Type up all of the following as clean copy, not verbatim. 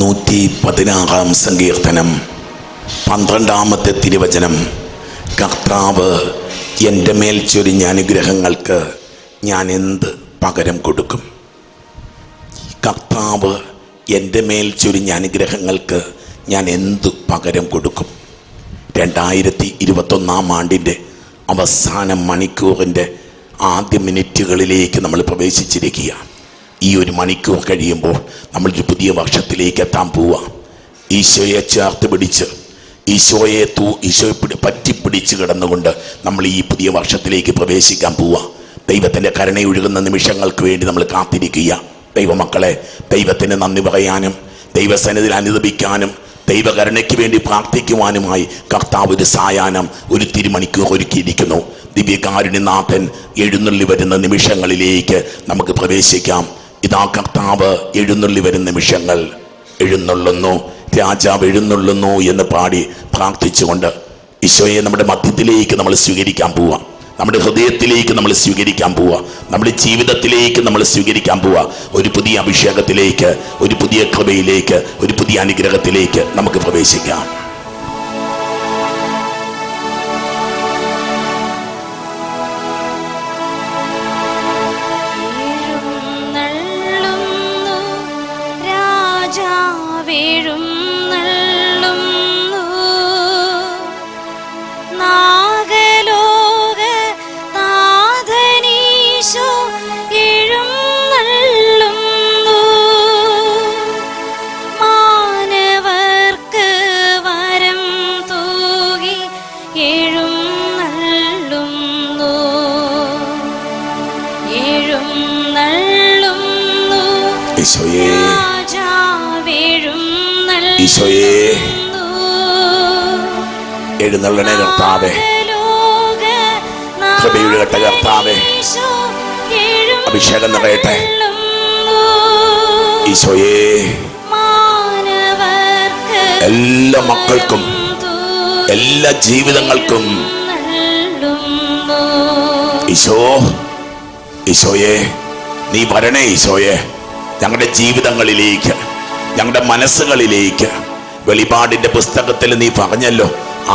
116 സങ്കീർത്തനം 12 തിരുവചനം. കർത്താവ് എൻ്റെ മേൽ ചൊരിഞ്ഞ അനുഗ്രഹങ്ങൾക്ക് ഞാൻ എന്ത് പകരം കൊടുക്കും? കർത്താവ് എൻ്റെ മേൽ ചൊരിഞ്ഞ അനുഗ്രഹങ്ങൾക്ക് ഞാൻ എന്ത് പകരം കൊടുക്കും? 2021 ആണ്ടിൻ്റെ അവസാന മണിക്കൂറിൻ്റെ ആദ്യ മിനിറ്റുകളിലേക്ക് നമ്മൾ പ്രവേശിച്ചിരിക്കുകയാണ്. ഈ ഒരു മണിക്കൂർ കഴിയുമ്പോൾ നമ്മളൊരു പുതിയ വർഷത്തിലേക്ക് എത്താൻ പോവാം. ഈശോയെ ചേർത്ത് പിടിച്ച് ഈശോയെ പറ്റിപ്പിടിച്ച് കിടന്നുകൊണ്ട് നമ്മൾ ഈ പുതിയ വർഷത്തിലേക്ക് പ്രവേശിക്കാൻ പോവാം. ദൈവത്തിൻ്റെ കരുണയൊഴുകുന്ന നിമിഷങ്ങൾക്ക് വേണ്ടി നമ്മൾ കാത്തിരിക്കുക. ദൈവമക്കളെ, ദൈവത്തിന് നന്ദി പറയാനും ദൈവസന്നിധിയിൽ അനുദപിക്കാനും ദൈവകരുണയ്ക്ക് വേണ്ടി പ്രാർത്ഥിക്കുവാനുമായി കർത്താവ് ഒരു സായാഹ്നം, ഒരു തിരുമണിക്കൂർ ഒരുക്കിയിരിക്കുന്നു. ദിവ്യകാരുണ്യനാഥൻ എഴുന്നള്ളി വരുന്ന നിമിഷങ്ങളിലേക്ക് നമുക്ക് പ്രവേശിക്കാം. ഇതാ കർത്താവ് എഴുന്നള്ളി വരുന്ന നിമിഷങ്ങൾ. എഴുന്നള്ളുന്നു, രാജാവ് എഴുന്നള്ളുന്നു എന്ന് പാടി പ്രാർത്ഥിച്ചുകൊണ്ട് ഈശോയെ നമ്മുടെ മധ്യത്തിലേക്ക് നമ്മൾ സ്വീകരിക്കാൻ പോവാം. നമ്മുടെ ഹൃദയത്തിലേക്ക് നമ്മൾ സ്വീകരിക്കാൻ പോവുക. നമ്മുടെ ജീവിതത്തിലേക്ക് നമ്മൾ സ്വീകരിക്കാൻ പോവുക. ഒരു പുതിയ അഭിഷേകത്തിലേക്ക്, ഒരു പുതിയ കൃപയിലേക്ക്, ഒരു പുതിയ അനുഗ്രഹത്തിലേക്ക് നമുക്ക് പ്രവേശിക്കാം. ഈശോയെ എഴുന്നള്ളണേ കർത്താവേ, കൃപയുടെ കർത്താവേ, അഭിഷേകം നിറയട്ടെ. ഈശോയെ എല്ലാ മക്കൾക്കും എല്ലാ ജീവിതങ്ങൾക്കും ഈശോയെ നീ വരണേ. ഈശോയെ ഞങ്ങളുടെ ജീവിതങ്ങളിലേക്ക്, ഞങ്ങളുടെ മനസ്സുകളിലേക്ക്. വെളിപാടിന്റെ പുസ്തകത്തിൽ നീ പറഞ്ഞല്ലോ,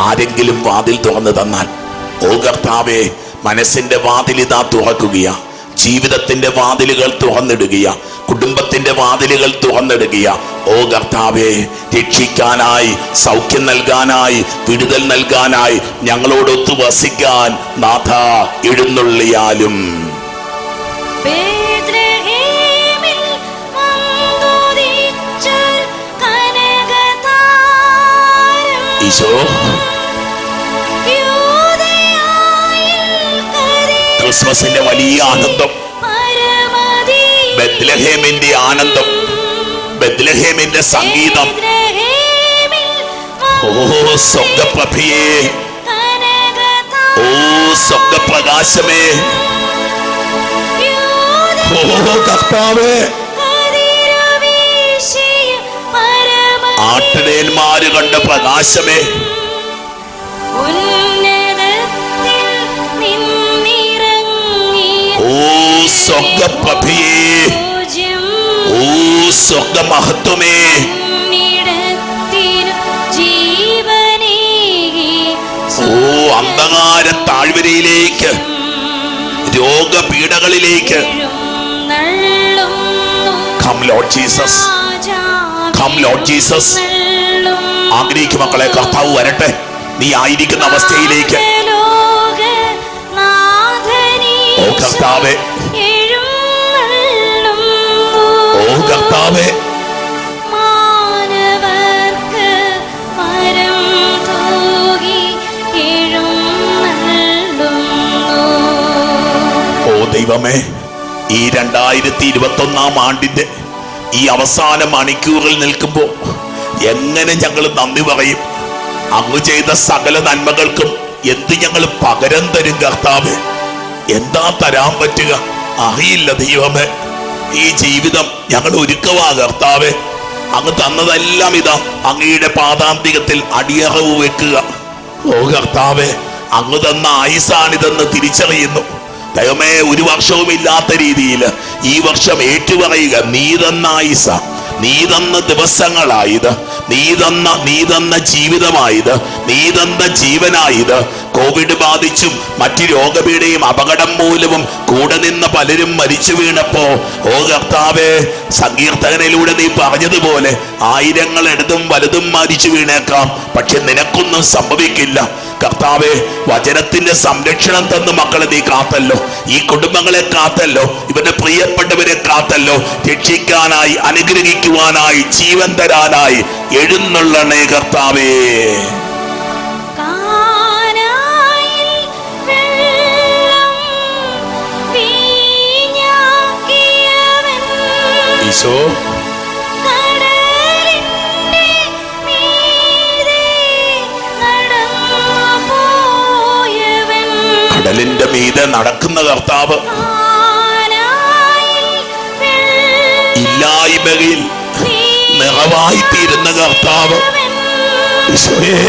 ആരെങ്കിലും വാതിൽ തുറന്നു തന്നാൽ, ഓ കർത്താവേ, മനസ്സിന്റെ വാതിൽ ഇതാ തുറക്കുകയാ. ജീവിതത്തിന്റെ വാതിലുകൾ തുറന്നിടുകയാ. കുടുംബത്തിന്റെ വാതിലുകൾ തുറന്നിടുകയാ. ഓ കർത്താവേ, രക്ഷിക്കാനായി, സൗഖ്യം നൽകാനായി, വിടുതൽ നൽകാനായി, ഞങ്ങളോടൊത്തു വസിക്കാൻ നാഥ എഴുന്നള്ളിയാലും. ഈശോ ക്രിസ്മസിന്റെ വലിയ ആനന്ദം, ബെത്ലഹേമിന്റെ ആനന്ദം, ബെത്ലഹേമിന്റെ സംഗീതം. ഓ സ്വർഗപ്രഭയേ, ഓ സ്വർഗപ്രകാശമേ, ഓ കർത്താവേ, ആട്ടിടയന്മാര് കണ്ട പ്രകാശമേ, ഓ സ്വർഗപ്രഭയേ, ഓ സ്വർഗമഹത്വമേ, ഓ അന്ധകാര താഴ്വരയിലേക്ക്, രോഗപീഠകളിലേക്ക്. Come Lord Jesus, come Lord Jesus. ആഗ്രഹിക്കും മക്കളെ, കർത്താവ് വരട്ടെ നീ ആയിരിക്കുന്ന അവസ്ഥയിലേക്ക്. ഓ കർത്താവേ, ഓ കർത്താവേ, ഓ ദൈവമേ, ഈ 2021 ആണ്ടിന്റെ ഈ അവസാന മണിക്കൂറിൽ നിൽക്കുമ്പോൾ എങ്ങനെ ഞങ്ങൾ നന്ദി പറയും? അങ്ങ് ചെയ്ത സകല നന്മകൾക്കും എന്ത് ഞങ്ങൾ പകരം തരും കർത്താവേ? എന്താ തരാൻ പറ്റുക? അറിയില്ല ദൈവമേ. ഈ ജീവിതം ഞങ്ങൾ ഒരുക്കവാ കർത്താവേ. അങ്ങ് തന്നതെല്ലാം ഇതാ അങ്ങയുടെ പാദാന്തികത്തിൽ അടിയറവ് വെക്കുക. ഓ കർത്താവേ, അങ്ങ് തന്ന ആയുസാണിതെന്ന് തിരിച്ചറിയുന്നു. ദൈവമേ, ഒരു വർഷവും ഇല്ലാത്ത രീതിയിൽ ഈ വർഷം ഏറ്റുപറയുക, നീ തന്ന ആയുസ, നീ തന്ന ദിവസങ്ങളായത്, നീ തന്ന ജീവിതമായത്, നീ തന്ന ജീവനായത്. കോവിഡ് ബാധിച്ചും മറ്റു രോഗപീഠയും അപകടം മൂലവും കൂടെ നിന്ന് പലരും മരിച്ചു വീണപ്പോ, ഓ കർത്താവേ, സങ്കീർത്തകനിലൂടെ നീ പറഞ്ഞതുപോലെ ആയിരങ്ങൾ ഇടതും വലതും മരിച്ചു വീണേക്കാം, പക്ഷെ നിനക്കൊന്നും സംഭവിക്കില്ല. കർത്താവേ, വചനത്തിന്റെ സംരക്ഷണം തന്ന് മക്കളെ നീ കാത്തല്ലോ, ഈ കുടുംബങ്ങളെ കാത്തല്ലോ, ഇവരുടെ പ്രിയപ്പെട്ടവരെ കാത്തല്ലോ. രക്ഷിക്കാനായി, അനുഗ്രഹിക്കുവാനായി, ജീവൻ തരാനായി എഴുന്നള്ളണേ കർത്താവേ. ഈശോ, കടലിന്റെ മീതെ നടക്കുന്ന കർത്താവ്, ഇല്ലായ്മയിൽ നിറവായി തീരുന്ന കർത്താവ്. ഈശോയെ,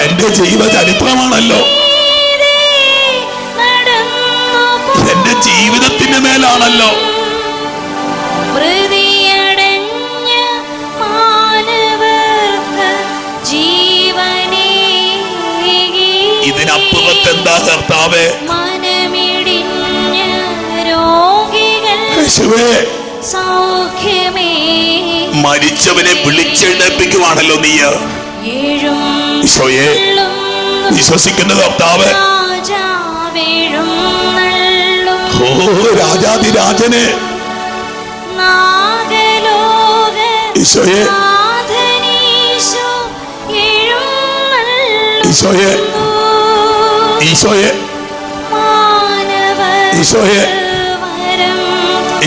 എന്റെ ജീവചരിത്രമാണല്ലോ, എന്റെ ജീവിതത്തിന്റെ മേലാണല്ലോ. ഇതിനപ്പുറത്ത് എന്താ കർത്താവേ? മരിച്ചവനെ വിളിച്ചെഴുന്നേൽപ്പിക്കുവാണല്ലോ നീ. ഈശോയെ, വിശ്വസിക്കുന്ന കർത്താവ്, ഓ രാജാതിരാജനെ, ഈശോയെ, ഈശോയെ, ഈശോയെ, ഈശോയെ,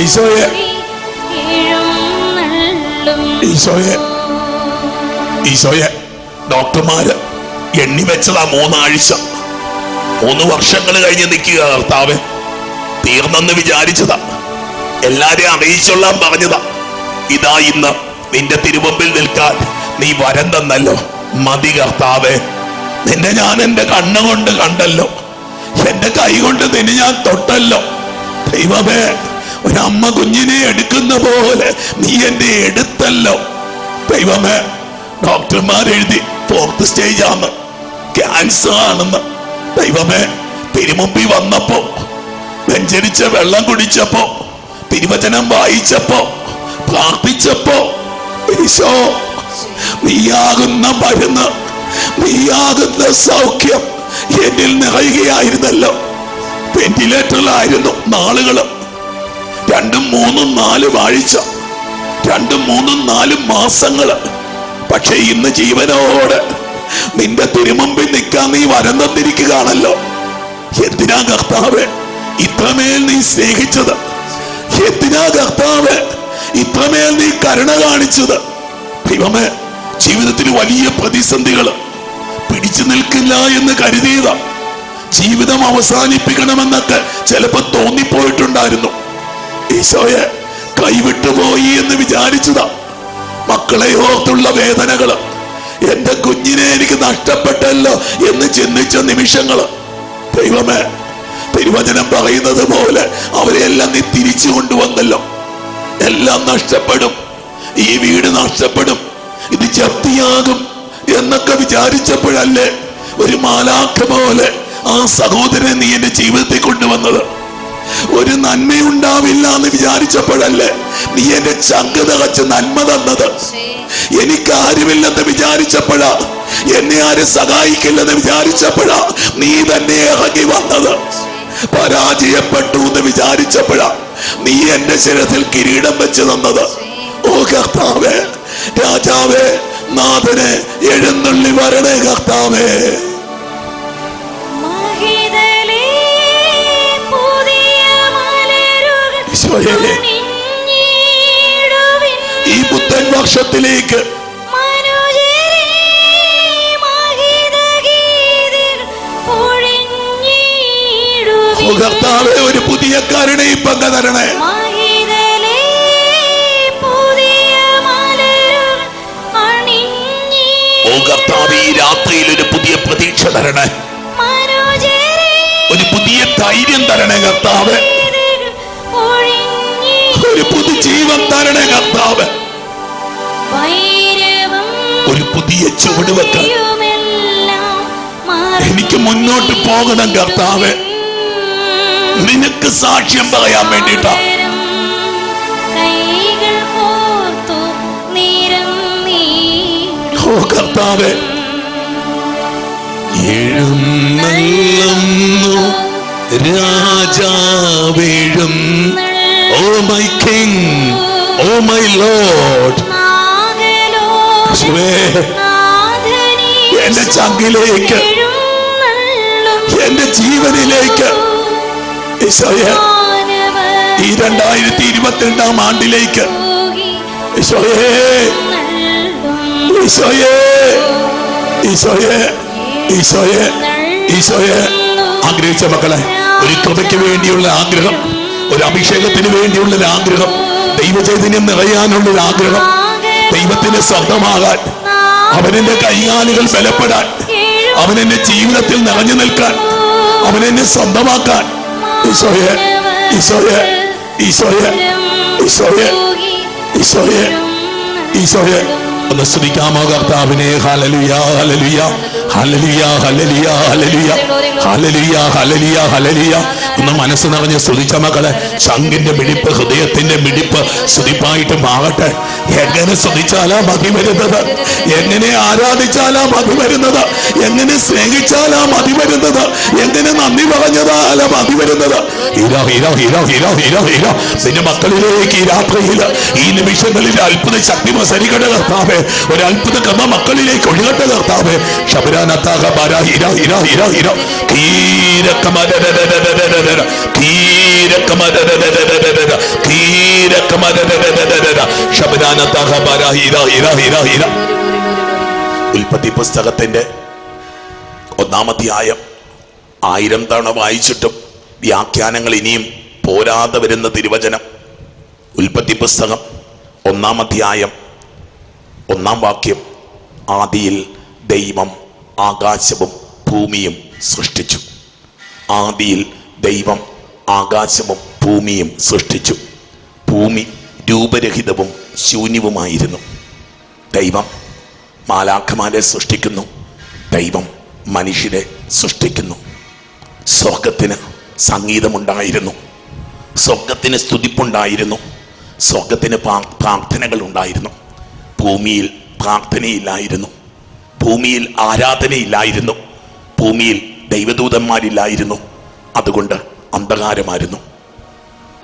ഈശോയെ, ഈശോയെ, ഈശോയെ. ഡോക്ടർമാര് എണ്ണി വെച്ചതാ 3 ആഴ്ച, 3 വർഷങ്ങൾ കഴിഞ്ഞ് നിൽക്കുക കർത്താവേ. തീർന്നെന്ന് വിചാരിച്ചതാ, എല്ലാരെയും അറിയിച്ചൊള്ളാൻ പറഞ്ഞതാ. ഇതാ ഇന്ന് നിന്റെ തിരുമുമ്പിൽ നിൽക്കാൻ നീ വരം തന്നല്ലോ. മതി കർത്താവേ, നിന്നെ ഞാൻ എന്റെ കണ്ണുകൊണ്ട് കണ്ടല്ലോ, എന്റെ കൈ കൊണ്ട് നിന്നെ ഞാൻ തൊട്ടല്ലോ. ദൈവമേ, ഒരമ്മ കുഞ്ഞിനെ എടുക്കുന്ന പോലെ നീ എന്നെ എടുത്തല്ലോ. ദൈവമേ, ഡോക്ടർമാരെഴുതി 4th സ്റ്റേജ് ആണ്, ക്യാൻസർ ആണെന്ന്. ദൈവമേ, തിരുമുമ്പിൽ വന്നപ്പോ, വെഞ്ചരിച്ച വെള്ളം കുടിച്ചപ്പോ, തിരുവചനം വായിച്ചപ്പോ, പ്രാർത്ഥിച്ചപ്പോ, ഈശോ, നീയാകുന്ന മരുന്ന്, നീയാകുന്ന സൗഖ്യം എന്നിൽ നിറയുകയായിരുന്നല്ലോ. വെന്റിലേറ്ററിലായിരുന്നു നാളുകള്, 2, 3, 4 ആഴ്ച, 2, 3, 4 മാസങ്ങള്. പക്ഷെ ഇന്ന് ജീവനോട് നിന്റെ തിരുമുമ്പിൽ നിൽക്കാൻ നീ വരം തന്നിരിക്കുകയാണല്ലോ. എന്തിനാ കർത്താവേ ഇത്രമേൽ നീ സ്നേഹിച്ചത്? എന്തിനാ കർത്താവേ ഇത്രമേൽ നീ കരുണ കാണിച്ചത്? ദൈവമേ, ജീവിതത്തിൽ വലിയ പ്രതിസന്ധികൾ പിടിച്ചു നിൽക്കില്ല എന്ന് കരുതിയതാ. ജീവിതം അവസാനിപ്പിക്കണമെന്നൊക്കെ ചിലപ്പോ തോന്നിപ്പോയിട്ടുണ്ടായിരുന്നു. ഈശോയെ, കൈവിട്ടുപോയി എന്ന് വിചാരിച്ചതാ. മക്കളെ ഓർത്തുള്ള വേദനകള്, എന്റെ കുഞ്ഞിനെ എനിക്ക് നഷ്ടപ്പെട്ടല്ലോ എന്ന് ചിന്തിച്ച നിമിഷങ്ങള്. ദൈവമേ, തിരുവചനം പറയുന്നത് പോലെ അവരെല്ലാം നീ തിരിച്ചു കൊണ്ടുവന്നല്ലോ. എല്ലാം നഷ്ടപ്പെടും, ഈ വീട് നഷ്ടപ്പെടും, ഇത് ജപ്തിയാകും എന്നൊക്കെ വിചാരിച്ചപ്പോഴല്ലേ ഒരു മാലാഖ പോലെ ആ സഹോദരനെ നീ എന്റെ ജീവിതത്തിൽ കൊണ്ടുവന്നത്. ഒരു നന്മയുണ്ടാവില്ല എന്ന് വിചാരിച്ചപ്പോഴല്ലേ നീ എന്റെ ചങ്ക് തകച്ച് നന്മ തന്നത്. എനിക്കാരുമില്ലെന്ന് വിചാരിച്ചപ്പോഴാ, എന്നെ ആരും സഹായിക്കില്ലെന്ന് വിചാരിച്ചപ്പോഴാ നീ തന്നെ ഇറങ്ങി വന്നത്. പരാജയപ്പെട്ടു എന്ന് വിചാരിച്ചപ്പോഴാ നീ എന്റെ ശിരസിൽ കിരീടം വെച്ച് തന്നത്. ഓ കർത്താവേ, രാജാവേ, നാഥനെ, എഴുന്നള്ളി വരണേ കർത്താവേ. ഈ പുത്തൻ വർഷത്തിലേക്ക് കർത്താവേ ഒരു പുതിയ കരുണയും പങ്കു തരണേ. ഓ കർത്താവേ, ഈ രാത്രിയിൽ ഒരു പുതിയ പ്രതീക്ഷ തരണേ, ഒരു പുതിയ ധൈര്യം തരണേ കർത്താവേ, ഒരു പുതുജീവൻ തരണേ നൽകണേ കർത്താവ്. ഒരു പുതിയ ചുവട് വെക്കാൻ എനിക്ക് മുന്നോട്ട് പോകണം കർത്താവ്. നിനക്ക് സാക്ഷ്യം പറയാൻ വേണ്ടിട്ടാ. ഓ കർത്താവേ, എഴുന്നള്ളുന്നു രാജാവേഴും. Oh my king, oh my lord. എന്റെ ചങ്കിലേക്ക്, എന്റെ ജീവനിലേക്ക് ഈശോയെ, ഈ 2022 ആണ്ടിലേക്ക് ഈശോയെ, ഈശോയെ, ഈശോയെ, ഈശോയെ, ഈശോയെ. ആഗ്രഹിച്ച മക്കളെ, ഒരു കൃപയ്ക്ക് വേണ്ടിയുള്ള ആഗ്രഹം, ഒരു അഭിഷേകത്തിന് വേണ്ടിയുള്ള ഒരു ആഗ്രഹം, ദൈവചൈതന്യം നിറയാനുള്ള ആഗ്രഹം, ദൈവത്തിന് സ്വന്തമാകാൻ, അവനെന്റെ കൈകാലുകൾ ബലപ്പെടാൻ, അവനെന്റെ ജീവിതത്തിൽ നിറഞ്ഞു നിൽക്കാൻ, അവനെന്നെ സ്വന്തമാക്കാൻ. ഈശോയെ, ഈശോയെ, ഈശോയെ, ഈശോയെ, ഈശോയെ, ഈശോയെ. ഒന്ന് സ്തുതിക്കാമോ കർത്താവിനെ? ഹല്ലേലൂയ, ഹല്ലേലൂയ, ഹല്ലേലൂയ, ഹല്ലേലൂയ, ഹല്ലേലൂയ, ഹല്ലേലൂയ, ഹല്ലേലൂയ, ഹല്ലേലൂയ. ഒന്ന് മനസ്സ് നിറഞ്ഞ് സ്തുതിച്ച മക്കളെ. ചങ്കിന്റെ മിടിപ്പ്, ഹൃദയത്തിന്റെ മിടിപ്പ് സ്തുതിപ്പായിട്ട് മാറട്ടെ. എങ്ങനെ സ്തുതിച്ചാലാ മതി വരുന്നത്? എങ്ങനെ ആരാധിച്ചാലാ മതി വരുന്നത്? എങ്ങനെ സ്നേഹിച്ചാലാ മതി വരുന്നത്? എങ്ങനെ നന്ദി പറഞ്ഞതാലാ മതി വരുന്നത്? ഹീരോ, ഹീരോ, ഹീരോ, ഹീരോ, ഹീരോ, ഹീരോ. നിന്റെ മക്കളിലേക്ക് ഈ രാത്രിയിൽ, ഈ നിമിഷങ്ങളിൽ അത്ഭുത ശക്തി മസരിക്കട്ടെ കർത്താവേ. ഒരു അത്ഭുത കർമ്മ മക്കളിലേക്ക് ഒഴുകട്ടെ കർത്താവേ. ശബരാനത്താക ബാര ഹീരോ, ഹീരോ, ഹീരോ, ഹീരോ. ഉൽപ്പത്തി പുസ്തകത്തിന്റെ 1-ാം അധ്യായം 1000 തവണ വായിച്ചിട്ടും വ്യാഖ്യാനങ്ങൾ ഇനിയും പോരാതെ വരുന്ന തിരുവചനം. ഉൽപ്പത്തി പുസ്തകം 1-ാം അധ്യായം 1-ാം വാക്യം. ആദിയിൽ ദൈവം ആകാശവും ഭൂമിയും സൃഷ്ടിച്ചു. ആദിയിൽ ദൈവം ആകാശവും ഭൂമിയും സൃഷ്ടിച്ചു. ഭൂമി രൂപരഹിതവും ശൂന്യവുമായിരുന്നു. ദൈവം മാലാഖമാരെ സൃഷ്ടിക്കുന്നു. ദൈവം മനുഷ്യരെ സൃഷ്ടിക്കുന്നു. സ്വർഗത്തിന് സംഗീതമുണ്ടായിരുന്നു, സ്വർഗത്തിന് സ്തുതിപ്പുണ്ടായിരുന്നു, സ്വർഗത്തിന് പ്രാർത്ഥനകൾ ഉണ്ടായിരുന്നു. ഭൂമിയിൽ പ്രാർത്ഥനയില്ലായിരുന്നു, ഭൂമിയിൽ ആരാധനയില്ലായിരുന്നു, ഭൂമിയിൽ ദൈവദൂതന്മാരില്ലായിരുന്നു. അതുകൊണ്ട് അന്ധകാരമായിരുന്നു.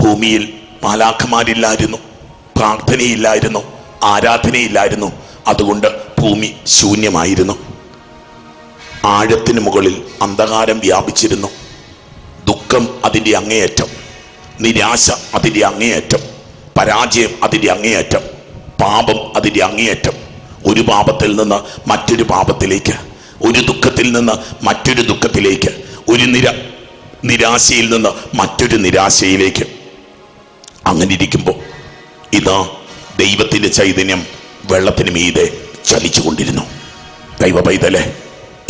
ഭൂമിയിൽ മാലാഖമാരില്ലായിരുന്നു, പ്രാർത്ഥനയില്ലായിരുന്നു, ആരാധനയില്ലായിരുന്നു. അതുകൊണ്ട് ഭൂമി ശൂന്യമായിരുന്നു. ആഴത്തിന് മുകളിൽ അന്ധകാരം വ്യാപിച്ചിരുന്നു. ദുഃഖം അതിൻ്റെ അങ്ങേയറ്റം, നിരാശ അതിൻ്റെ അങ്ങേയറ്റം, പരാജയം അതിൻ്റെ അങ്ങേയറ്റം, പാപം അതിൻ്റെ അങ്ങേയറ്റം. ഒരു പാപത്തിൽ നിന്ന് മറ്റൊരു പാപത്തിലേക്ക്, ഒരു ദുഃഖത്തിൽ നിന്ന് മറ്റൊരു ദുഃഖത്തിലേക്ക്, ഒരു നിരാശയിൽ നിന്ന് മറ്റൊരു നിരാശയിലേക്ക്. അങ്ങനെ ഇരിക്കുമ്പോൾ ഇതാ ദൈവത്തിൻ്റെ ചൈതന്യം വെള്ളത്തിന് മീതെ ചലിച്ചുകൊണ്ടിരുന്നു. ദൈവ പൈതലെ,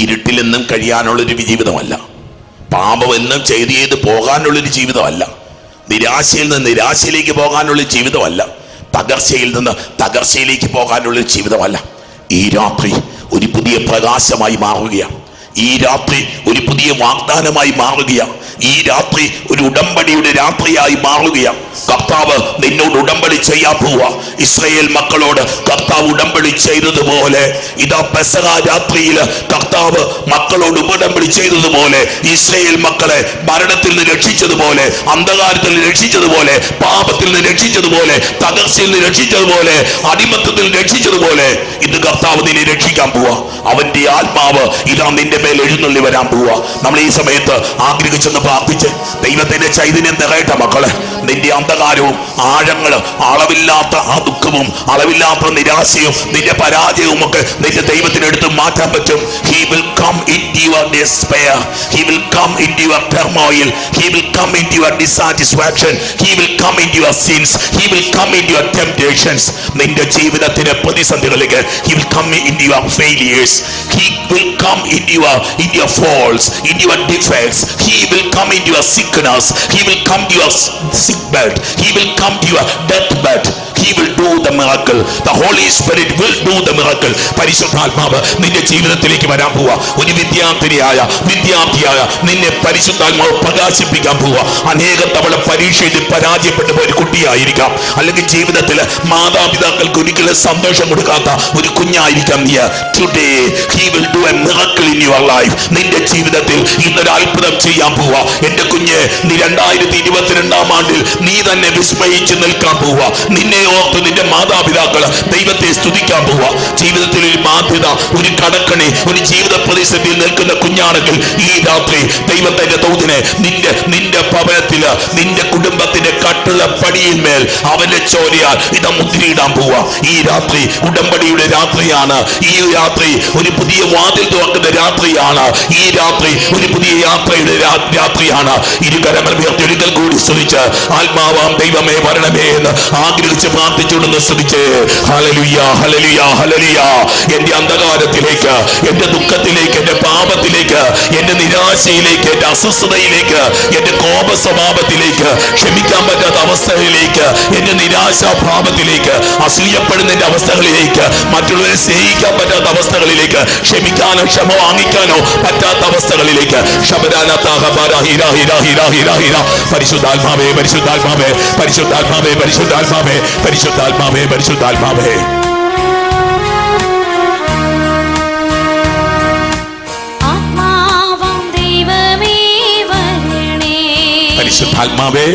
ഇരുട്ടിലെന്നും കഴിയാനുള്ളൊരു ജീവിതമല്ല, പാപം എന്നും ചെയ്ത് പോകാനുള്ളൊരു ജീവിതമല്ല, നിരാശയിൽ നിന്ന് നിരാശയിലേക്ക് പോകാനുള്ള ജീവിതമല്ല, തകർച്ചയിൽ നിന്ന് തകർച്ചയിലേക്ക് പോകാനുള്ള ജീവിതമല്ല. ഈ രാത്രി ഒരു പുതിയ പ്രകാശമായി മാറുകയാണ്. ഈ രാത്രി ഒരു പുതിയ വാഗ്ദാനമായി മാറുകയാണ്. ഈ രാത്രി ഒരു ഉടമ്പടിയുടെ രാത്രിയായി മാറുകയാണ്. കർത്താവ് നിന്നോട് ഉടമ്പടി ചെയ്യാൻ പോവുക. ഇസ്രായേൽ മക്കളോട് കർത്താവ് ഉടമ്പടി ചെയ്തതുപോലെ, ഇതാ പെസഹ രാത്രിയിൽ കർത്താവ് മക്കളോട് ഉടമ്പടി ചെയ്തതുപോലെ, ഇസ്രായേൽ മക്കളെ മരണത്തിൽ നിന്ന് രക്ഷിച്ചതുപോലെ, അന്ധകാരത്തിൽ നിന്ന് രക്ഷിച്ചതുപോലെ, പാപത്തിൽ നിന്ന് രക്ഷിച്ചതുപോലെ, തകർച്ചയിൽ നിന്ന് രക്ഷിച്ചതുപോലെ, അടിമത്തത്തിൽ നിന്ന് രക്ഷിച്ചതുപോലെ, ഇന്ന് കർത്താവ് നിന്നെ രക്ഷിക്കാൻ പോവുക. അവന്റെ ആത്മാവ് ഇതാ നിന്റെ മേൽ എഴുന്നള്ളി വരാൻ പോവുക. നമ്മൾ ഈ സമയത്ത് ആഗ്രഹിച്ചെന്ന് പ്രാർത്ഥിച്ച് ദൈവത്തിന്റെ ചൈതന്യം നിറയട്ടെ മക്കളെ. നിന്റെ അന്ധകാരവും ആഴങ്ങളും അളവില്ലാത്ത ആ ദുഃഖവും അളവില്ലാത്ത നിരാശയും നിന്റെ പരാജയവും ഒക്കെ നിന്റെ ദൈവത്തിനടുത്ത് മാറ്റാൻ പറ്റും. He will come into your despair. He will come into your turmoil. He will come into your dissatisfaction. He will come into your sins. He will come into your temptations. നിന്റെ ജീവിതത്തിലെ പ്രതിസന്ധികളിലേക്ക് He will come into your failures. He will come into your faults, into your defects. He will come come into your sickness. He will come to your sick bed. He will come to your death bed. He will do the miracle. The Holy Spirit will do the miracle. പരിശുദ്ധാത്മാവ് നിന്റെ ജീവിതത്തിലേക്ക് വരാൻ പോവാ. ഒരു വിദ്യാർത്ഥിയായ നിന്നെ പരിശുദ്ധാത്മാവ് പ്രകാശിപ്പിക്കാൻ പോവാ. അനേകം തവണ പരീക്ഷയിൽ പരാജയപ്പെട്ട ഒരു കുട്ടിയായിരിക്കാം, അല്ലെങ്കിൽ ജീവിതത്തിൽ മാതാപിതാക്കൾക്ക് ഒരിക്കലും സന്തോഷം കൊടുക്കാത്ത ഒരു കുഞ്ഞായിരിക്കാം നീ. Today he will do a miracle in your life. നിന്റെ ജീവിതത്തിൽ ഇന്നൊരു അത്ഭുതം ചെയ്യാൻ പോവാ. എന്റെ കുഞ്ഞ്, നീ 2022 ആണ്ടിൽ നീ തന്നെ വിസ്മയിച്ച് നിൽക്കാൻ പോവാ. നിന്നെ ഓർത്ത് നിന്റെ മാതാപിതാക്കൾ ദൈവത്തെ സ്തുതിക്കാൻ പോവാ. ജീവിതത്തിൽ ഒരു ബാധ്യത, ഒരു കടക്കണി, ഒരു ജീവിത പ്രതിസന്ധിയിൽ നിൽക്കുന്ന കുഞ്ഞാണെങ്കിൽ ഈ രാത്രി ദൈവം തന്റെ ദൂതനെ നിന്റെ ഭവനത്തില്, നിന്റെ കുടുംബത്തിന്റെ കട്ടിള പടിയിന്മേൽ അവന്റെ ചോരയാൽ ഇത് മുദ്രയിടാൻ പോവാ. ഈ രാത്രി ഉടമ്പടിയുടെ രാത്രിയാണ്. ഈ രാത്രി ഒരു പുതിയ വാതിൽ തുറക്കുന്ന രാത്രിയാണ്. ഈ രാത്രി ഒരു പുതിയ യാത്രയുടെ രാത്രിയാണ്. ഇരുകരങ്ങൾ ഉയർത്തി ഒരിക്കൽ കൂടി സ്തുതിച്ച് ആത്മാവാം ദൈവമേ വരണമേ എന്ന് ആഗ്രഹിച്ച് പ്രാർത്ഥിച്ചുകൊണ്ടെന്ന് സ്തുതിച്ച് ഹല്ലേലൂയ ഹല്ലേലൂയ ഹല്ലേലൂയ. എന്റെ അന്ധകാരത്തിലേക്ക്, എന്റെ ദുഃഖത്തിലേക്ക്, എന്റെ പാപത്തിലേക്ക്, എന്റെ നിരാശയിലേക്ക്, എന്റെ അസ്വസ്ഥതയിലേക്ക്, എന്റെ കോപ സ്വഭാവത്തിലേക്ക്, ക്ഷമിക്കാൻ പറ്റാത്ത അവസ്ഥകളിലേക്ക്, എന്റെ നിരാശാഭാവത്തിലേക്ക്, അസൂയപ്പെടുന്നതിന്റെ അവസ്ഥകളിലേക്ക്, മറ്റുള്ളവരെ സ്നേഹിക്കാൻ പറ്റാത്ത അവസ്ഥകളിലേക്ക്, ക്ഷമിക്കാനോ ക്ഷമ വാങ്ങിക്കാനോ പറ്റാത്ത അവസ്ഥകളിലേക്ക്, പരിശുദ്ധാത്മാവേ പരിശുദ്ധാത്മാവേ പരിശുദ്ധാത്മാവേ പരിശുദ്ധാത്മാവേ പരിശുദ്ധാത്മാവേ പരിശുദ്ധാത്മാവേ. പരിശുദ്ധാത്മാവേ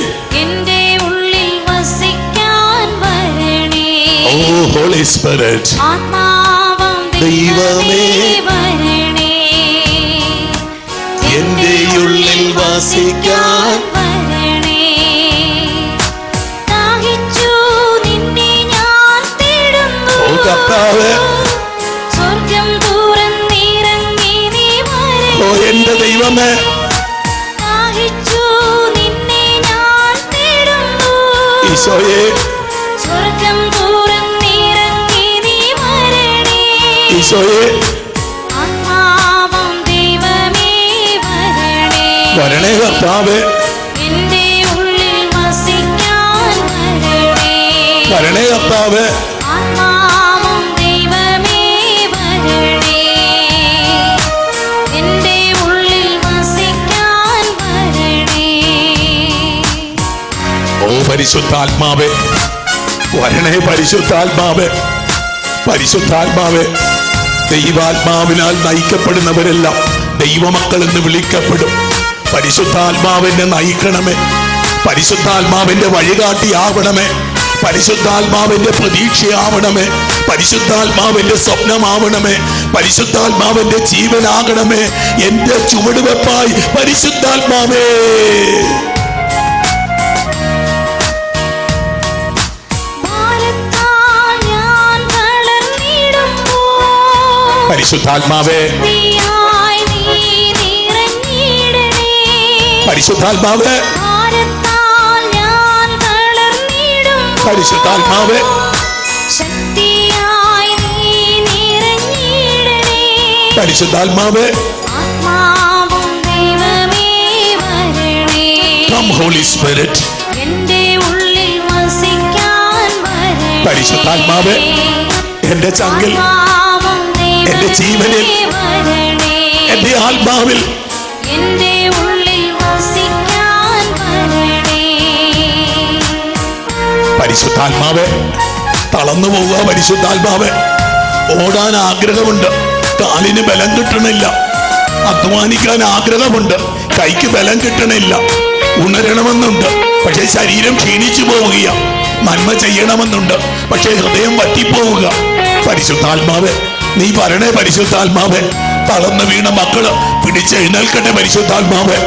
എന്റെ ഉള്ളിൽ വസിക്കാൻ വരണേ. ഓ ഹോളി സ്പിരിറ്റ്, ആത്മാവം ദൈവമേ വരണേ. എന്റെ ഉള്ളിൽ വസിക്കാൻ വരണേ. ദാഹിച്ചു നിന്നെ ഞാൻ തേടുന്നു. ഓ കർത്താവേ, സ്വർഗ്ഗം തുറന്നിറങ്ങി നീ വരണേ. ഓ എന്റെ ദൈവമേ, ദാഹിച്ചു നിന്നെ ഞാൻ തേടുന്നു. ഈശോയേ, സ്വർഗ്ഗം തുറന്നിറങ്ങി നീ വരണേ. ഈശോയേ, ആത്മാവം ദൈവമേ വരണേ. വരണേ കർത്താവേ, എന്റെ ഉള്ളിൽ വസിക്കാൻ വരണേ. വരണേ കർത്താവേ. ആത്മാവം ദൈവമേ വരണേ. എന്റെ ഉള്ളിൽ വസിക്കാൻ വരണേ. ഓ പരിശുദ്ധാത്മാവേ, വരണേ പരിശുദ്ധാത്മാവേ, പരിശുദ്ധാത്മാവേ. ദൈവാത്മാവിനാൽ നയിക്കപ്പെടുന്നവരെല്ലാം ദൈവമക്കൾ എന്ന് വിളിക്കപ്പെടും. പരിശുദ്ധാത്മാവിനെ നയിക്കണമേ, പരിശുദ്ധാത്മാവിന്റെ വഴികാട്ടിയാവണമേ, പരിശുദ്ധാത്മാവിന്റെ പ്രതീക്ഷയാവണമേ, പരിശുദ്ധാത്മാവിന്റെ സ്വപ്നമാവണമേ, പരിശുദ്ധാത്മാവിന്റെ ജീവനാകണമേ. എന്റെ ചുവടുവെപ്പായി പരിശുദ്ധാത്മാവേ. പരിശുദ്ധാത്മാവേ, പരിശുദ്ധാത്മാവേ, പരിശുദ്ധാത്മാവേ, പരിശുദ്ധാത്മാവേ. Come Holy Spirit. എന്റെ ഉള്ളിൽ വസിക്കാൻ വരണേ. പരിശുദ്ധാത്മാവേ, എന്റെ ചങ്കിൽ, എന്റെ ജീവനിൽ, എന്റെ ആത്മാവിൽ, എന്റെ ഉള്ളിൽ വസിക്കാൻ വരണേ. പരിശുദ്ധാത്മാവേ. തളർന്നു പോവുക പരിശുദ്ധാത്മാവേ. ഓടാൻ ആഗ്രഹമുണ്ട്, കാലിന് ബലം കിട്ടണില്ല. അധ്വാനിക്കാൻ ആഗ്രഹമുണ്ട്, കൈക്ക് ബലം കിട്ടണില്ല. ഉണരണമെന്നുണ്ട്, പക്ഷെ ശരീരം ക്ഷീണിച്ചു പോവുക. നന്മ ചെയ്യണമെന്നുണ്ട്, പക്ഷെ ഹൃദയം വറ്റിപ്പോവുക. പരിശുദ്ധാത്മാവേ, നീ വരണേ പരിശുദ്ധാത്മാവേ. തളർന്നു വീണ മക്കള് പിടിച്ചെഴുന്നേൽക്കട്ടെ പരിശുദ്ധാത്മാവേ.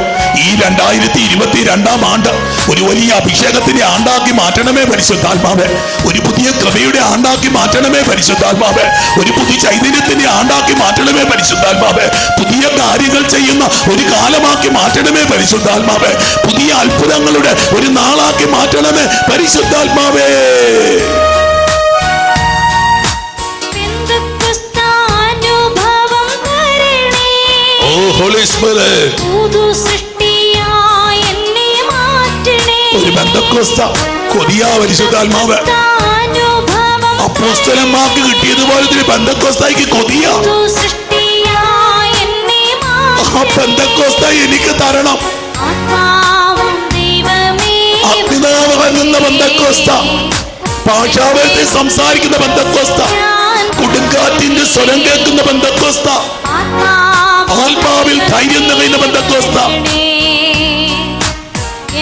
ഈ 2022 ആണ്ട് ഒരു വലിയ അഭിഷേകത്തിന്റെ ആണ്ടാക്കി മാറ്റണമേ പരിശുദ്ധാത്മാവേ. ഒരു പുതിയ കൃപയുടെ ആണ്ടാക്കി മാറ്റണമേ പരിശുദ്ധാത്മാവേ. ഒരു പുതിയ ചൈതന്യത്തിന്റെ ആണ്ടാക്കി മാറ്റണമേ പരിശുദ്ധാത്മാവേ. പുതിയ കാര്യങ്ങൾ ചെയ്യുന്ന ഒരു കാലമാക്കി മാറ്റണമേ പരിശുദ്ധാത്മാവേ. പുതിയ അത്ഭുതങ്ങളുടെ ഒരു നാളാക്കി മാറ്റണമേ പരിശുദ്ധാത്മാവേ. Holy Spirit, പുതു സൃഷ്ടിയായി ഒരു പെന്തക്കോസ്ത കൊതിയാ പരിശുദ്ധാത്മാവ്. അനുഭവം അപ്പോസ്തലന്മാർക്ക് കിട്ടിയതുപോലെ ഒരു പെന്തക്കോസ്തായിക്ക് കൊതിയാ. സൃഷ്ടിയായ എന്നെ ആ പെന്തക്കോസ്ത എനിക്ക് തരണം. ആത്മാവും ദൈവമേ അഗ്നിനാവ് ഇറങ്ങുന്ന പെന്തക്കോസ്ത, ഭാഷാവേദത്തിൽ സംസാരിക്കുന്ന പെന്തക്കോസ്ത, കൊടുങ്കാറ്റിന്റെ സ്വരം കേൾക്കുന്ന പെന്തക്കോസ്ത, ആത്മാവിൽ ധൈര്യം നിറയുന്ന പെന്തക്കോസ്ത.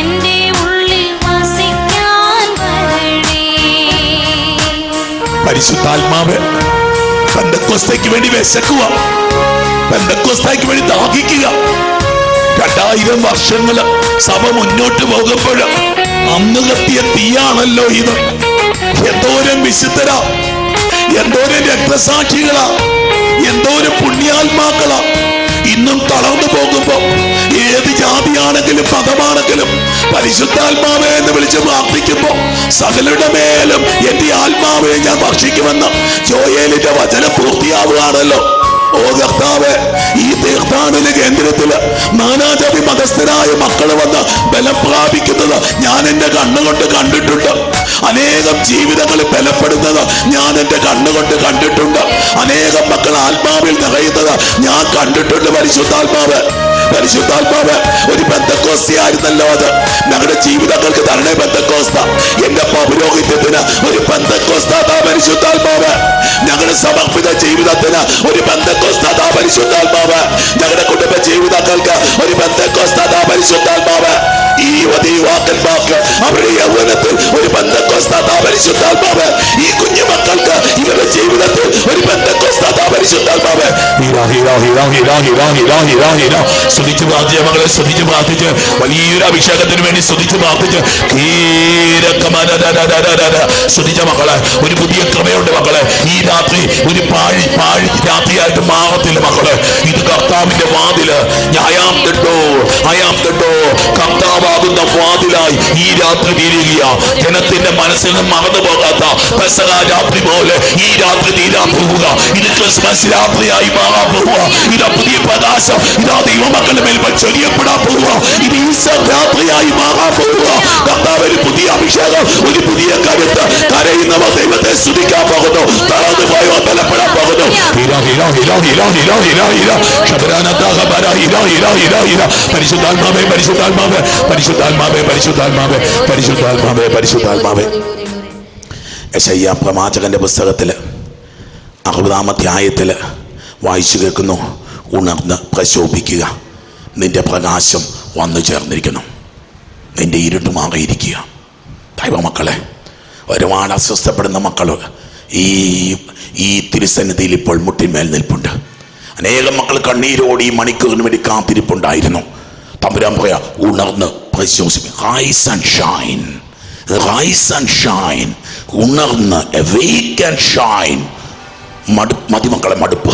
എന്റെ ഉള്ളിൽ വസിക്കാൻ വരണേ. പരിശുദ്ധാത്മാവ് പെന്തക്കോസ്തയ്ക്ക് വേണ്ടി വിശക്കുക, പെന്തക്കോസ്തയ്ക്ക് വേണ്ടി ദാഹിക്കുക. 2000 വർഷങ്ങള് സഭ മുന്നോട്ട് പോകുമ്പോൾ അന്ന് കത്തിയ തീയാണല്ലോ ഇത്. എന്തോരം വിശുദ്ധരാ, എന്തോരം രക്തസാക്ഷികളാ, എന്തോരം പുണ്യാത്മാക്കളാ ഇന്നും തളർന്നു പോകുമ്പോ ഏത് ജാതിയാണെങ്കിലും മതമാണെങ്കിലും പരിശുദ്ധാത്മാവേ എന്ന് വിളിച്ച് പ്രാർത്ഥിക്കുമ്പോ സകലരുടെ മേലും എന്റെ ആത്മാവെ ഞാൻ ഭക്ഷിക്കുമെന്ന് ജോയേലിന്റെ വചനം പൂർത്തിയാവുകയാണല്ലോ. ഓ കർത്താവേ, ഈ തീർത്ഥാടന കേന്ദ്രത്തില് നാനാജാതി മതസ്ഥരായ മക്കൾ വന്ന് ബലം പ്രാപിക്കുന്നത് ഞാൻ എന്റെ കണ്ണുകൊണ്ട് കണ്ടിട്ടുണ്ട്. അനേകം ജീവിതങ്ങൾ ബലപ്പെടുന്നത് ഞാൻ എന്റെ കണ്ണുകൊണ്ട് കണ്ടിട്ടുണ്ട്. അനേകം മക്കൾ ആത്മാവിൽ നിറയുന്നത് ഞാൻ കണ്ടിട്ടുണ്ട്. പരിശുദ്ധാത്മാവ്, പരിശുദ്ധാത്മാവ് ഒരു പെന്തക്കോസ്തയായിരുന്നല്ലോ അത്. ഞങ്ങളുടെ ജീവിതങ്ങൾക്ക് തരണേ പെന്തക്കോസ്ത. എന്റെ പൗരോഹിത്യത്തിന് ഒരു പെന്തക്കോസ്ത പരിശുദ്ധാത്മാവ്. ഞങ്ങളുടെ സമർപ്പിത ജീവിതത്തിന് ഒരു പെന്തക്കോസ്ത പരിശുദ്ധാത്മാവ്. ഞങ്ങളുടെ കുടുംബ ജീവിതങ്ങൾക്ക് ഒരു പെന്തക്കോസ്ത പരിശുദ്ധാത്മാവ്. ഈ യുവാക്കന്മാർക്ക് അവരുടെ യൗവനത്തിൽ ഒരു പെന്തക്കോസ്ത പരിശുദ്ധാത്മാവ്. ഈ കുഞ്ഞു മക്കൾക്ക് ഇവരുടെ ജീവിതത്തിൽ ഒരു പെന്തക്കോസ്ത പരിശുദ്ധാത്മാവ്. സ്തുതിച്ച് പ്രാർത്ഥിച്ച് മകളെ സ്തുതിച്ച് പ്രാർത്ഥിച്ച് വലിയൊരു അഭിഷേകത്തിന് വേണ്ടി സ്തുതിച്ച് പ്രാർത്ഥിച്ച് സ്തുതിച്ച മക്കളെ ഒരു പുതിയ കൃപയുണ്ട് മക്കളെ. ഈ രാത്രി ഒരു പാഴി രാത്രിയായിട്ട് മാറത്തില്ല മക്കളെ. ഇത് കർത്താവിന്റെ വാതില്. കർത്താവാകുന്ന വാതിലായി ഈ രാത്രി തീരുക. ജനത്തിന്റെ മനസ്സിൽ നിന്ന് മറന്നു പോകാത്ത പെസഹ രാത്രി പോലെ ഈ രാത്രി തീരാൻ പോവുക. ഇത് ക്രിസ്മസ് രാത്രിയായി മാറാൻ പോവുക. ഇതാ പുതിയ പ്രകാശം, ഇതാ ദൈവമക്കളുടെ മേൽ ചൊരിയപ്പെടാൻ പോവുക. ഇത് ഈസ്റ്റർ രാത്രിയായി മാറാൻ പോവുക. കർത്താവ് ഒരു പുതിയ അഭിഷേകം, ഒരു പുതിയ കരുത്ത്. കരയുന്നവർ ദൈവത്തെ സ്തുതിക്കാൻ പോകുന്നു. തളർന്നു പോയവർ ബലപ്പെടാൻ പോകുന്നു. പരിശുദ്ധാത്മാവേ, പരിശുദ്ധാത്മാവേ, പരിശുദ്ധാത്മാവേ, പരിശുദ്ധാത്മാവേ, പരിശുദ്ധാത്മാവേ, പരിശുദ്ധാത്മാവേ. യെശയ്യാ പ്രവാചകന്റെ പുസ്തകത്തില് 60-ാം അധ്യായത്തില് വായിച്ചു കേൾക്കുന്നു, ഉണർന്ന് പ്രശോഭിക്കുക, നിന്റെ പ്രകാശം വന്നു ചേർന്നിരിക്കുന്നു, നിന്റെ ഇരുട്ട് മാറിയിരിക്കുക. ദൈവമക്കളെ, ഒരുപാട് അസ്വസ്ഥപ്പെടുന്ന മക്കൾ ഈ തിരുസന്നിധിയിൽ ഇപ്പോൾ മുട്ടിന്മേൽ നിൽപ്പുണ്ട്. അനേകം മക്കൾ കണ്ണീരോടി ഈ മണിക്കൂറിന് വേണ്ടി കാത്തിരിപ്പുണ്ടായിരുന്നു. തമ്പുരാൻ പറയാ, ഉണർന്ന് പ്രശോഭിക്കുക. Rise and shine, rise and shine. ഉണർന്ന് awake and shine. മതി മക്കളെ, മടുപ്പ്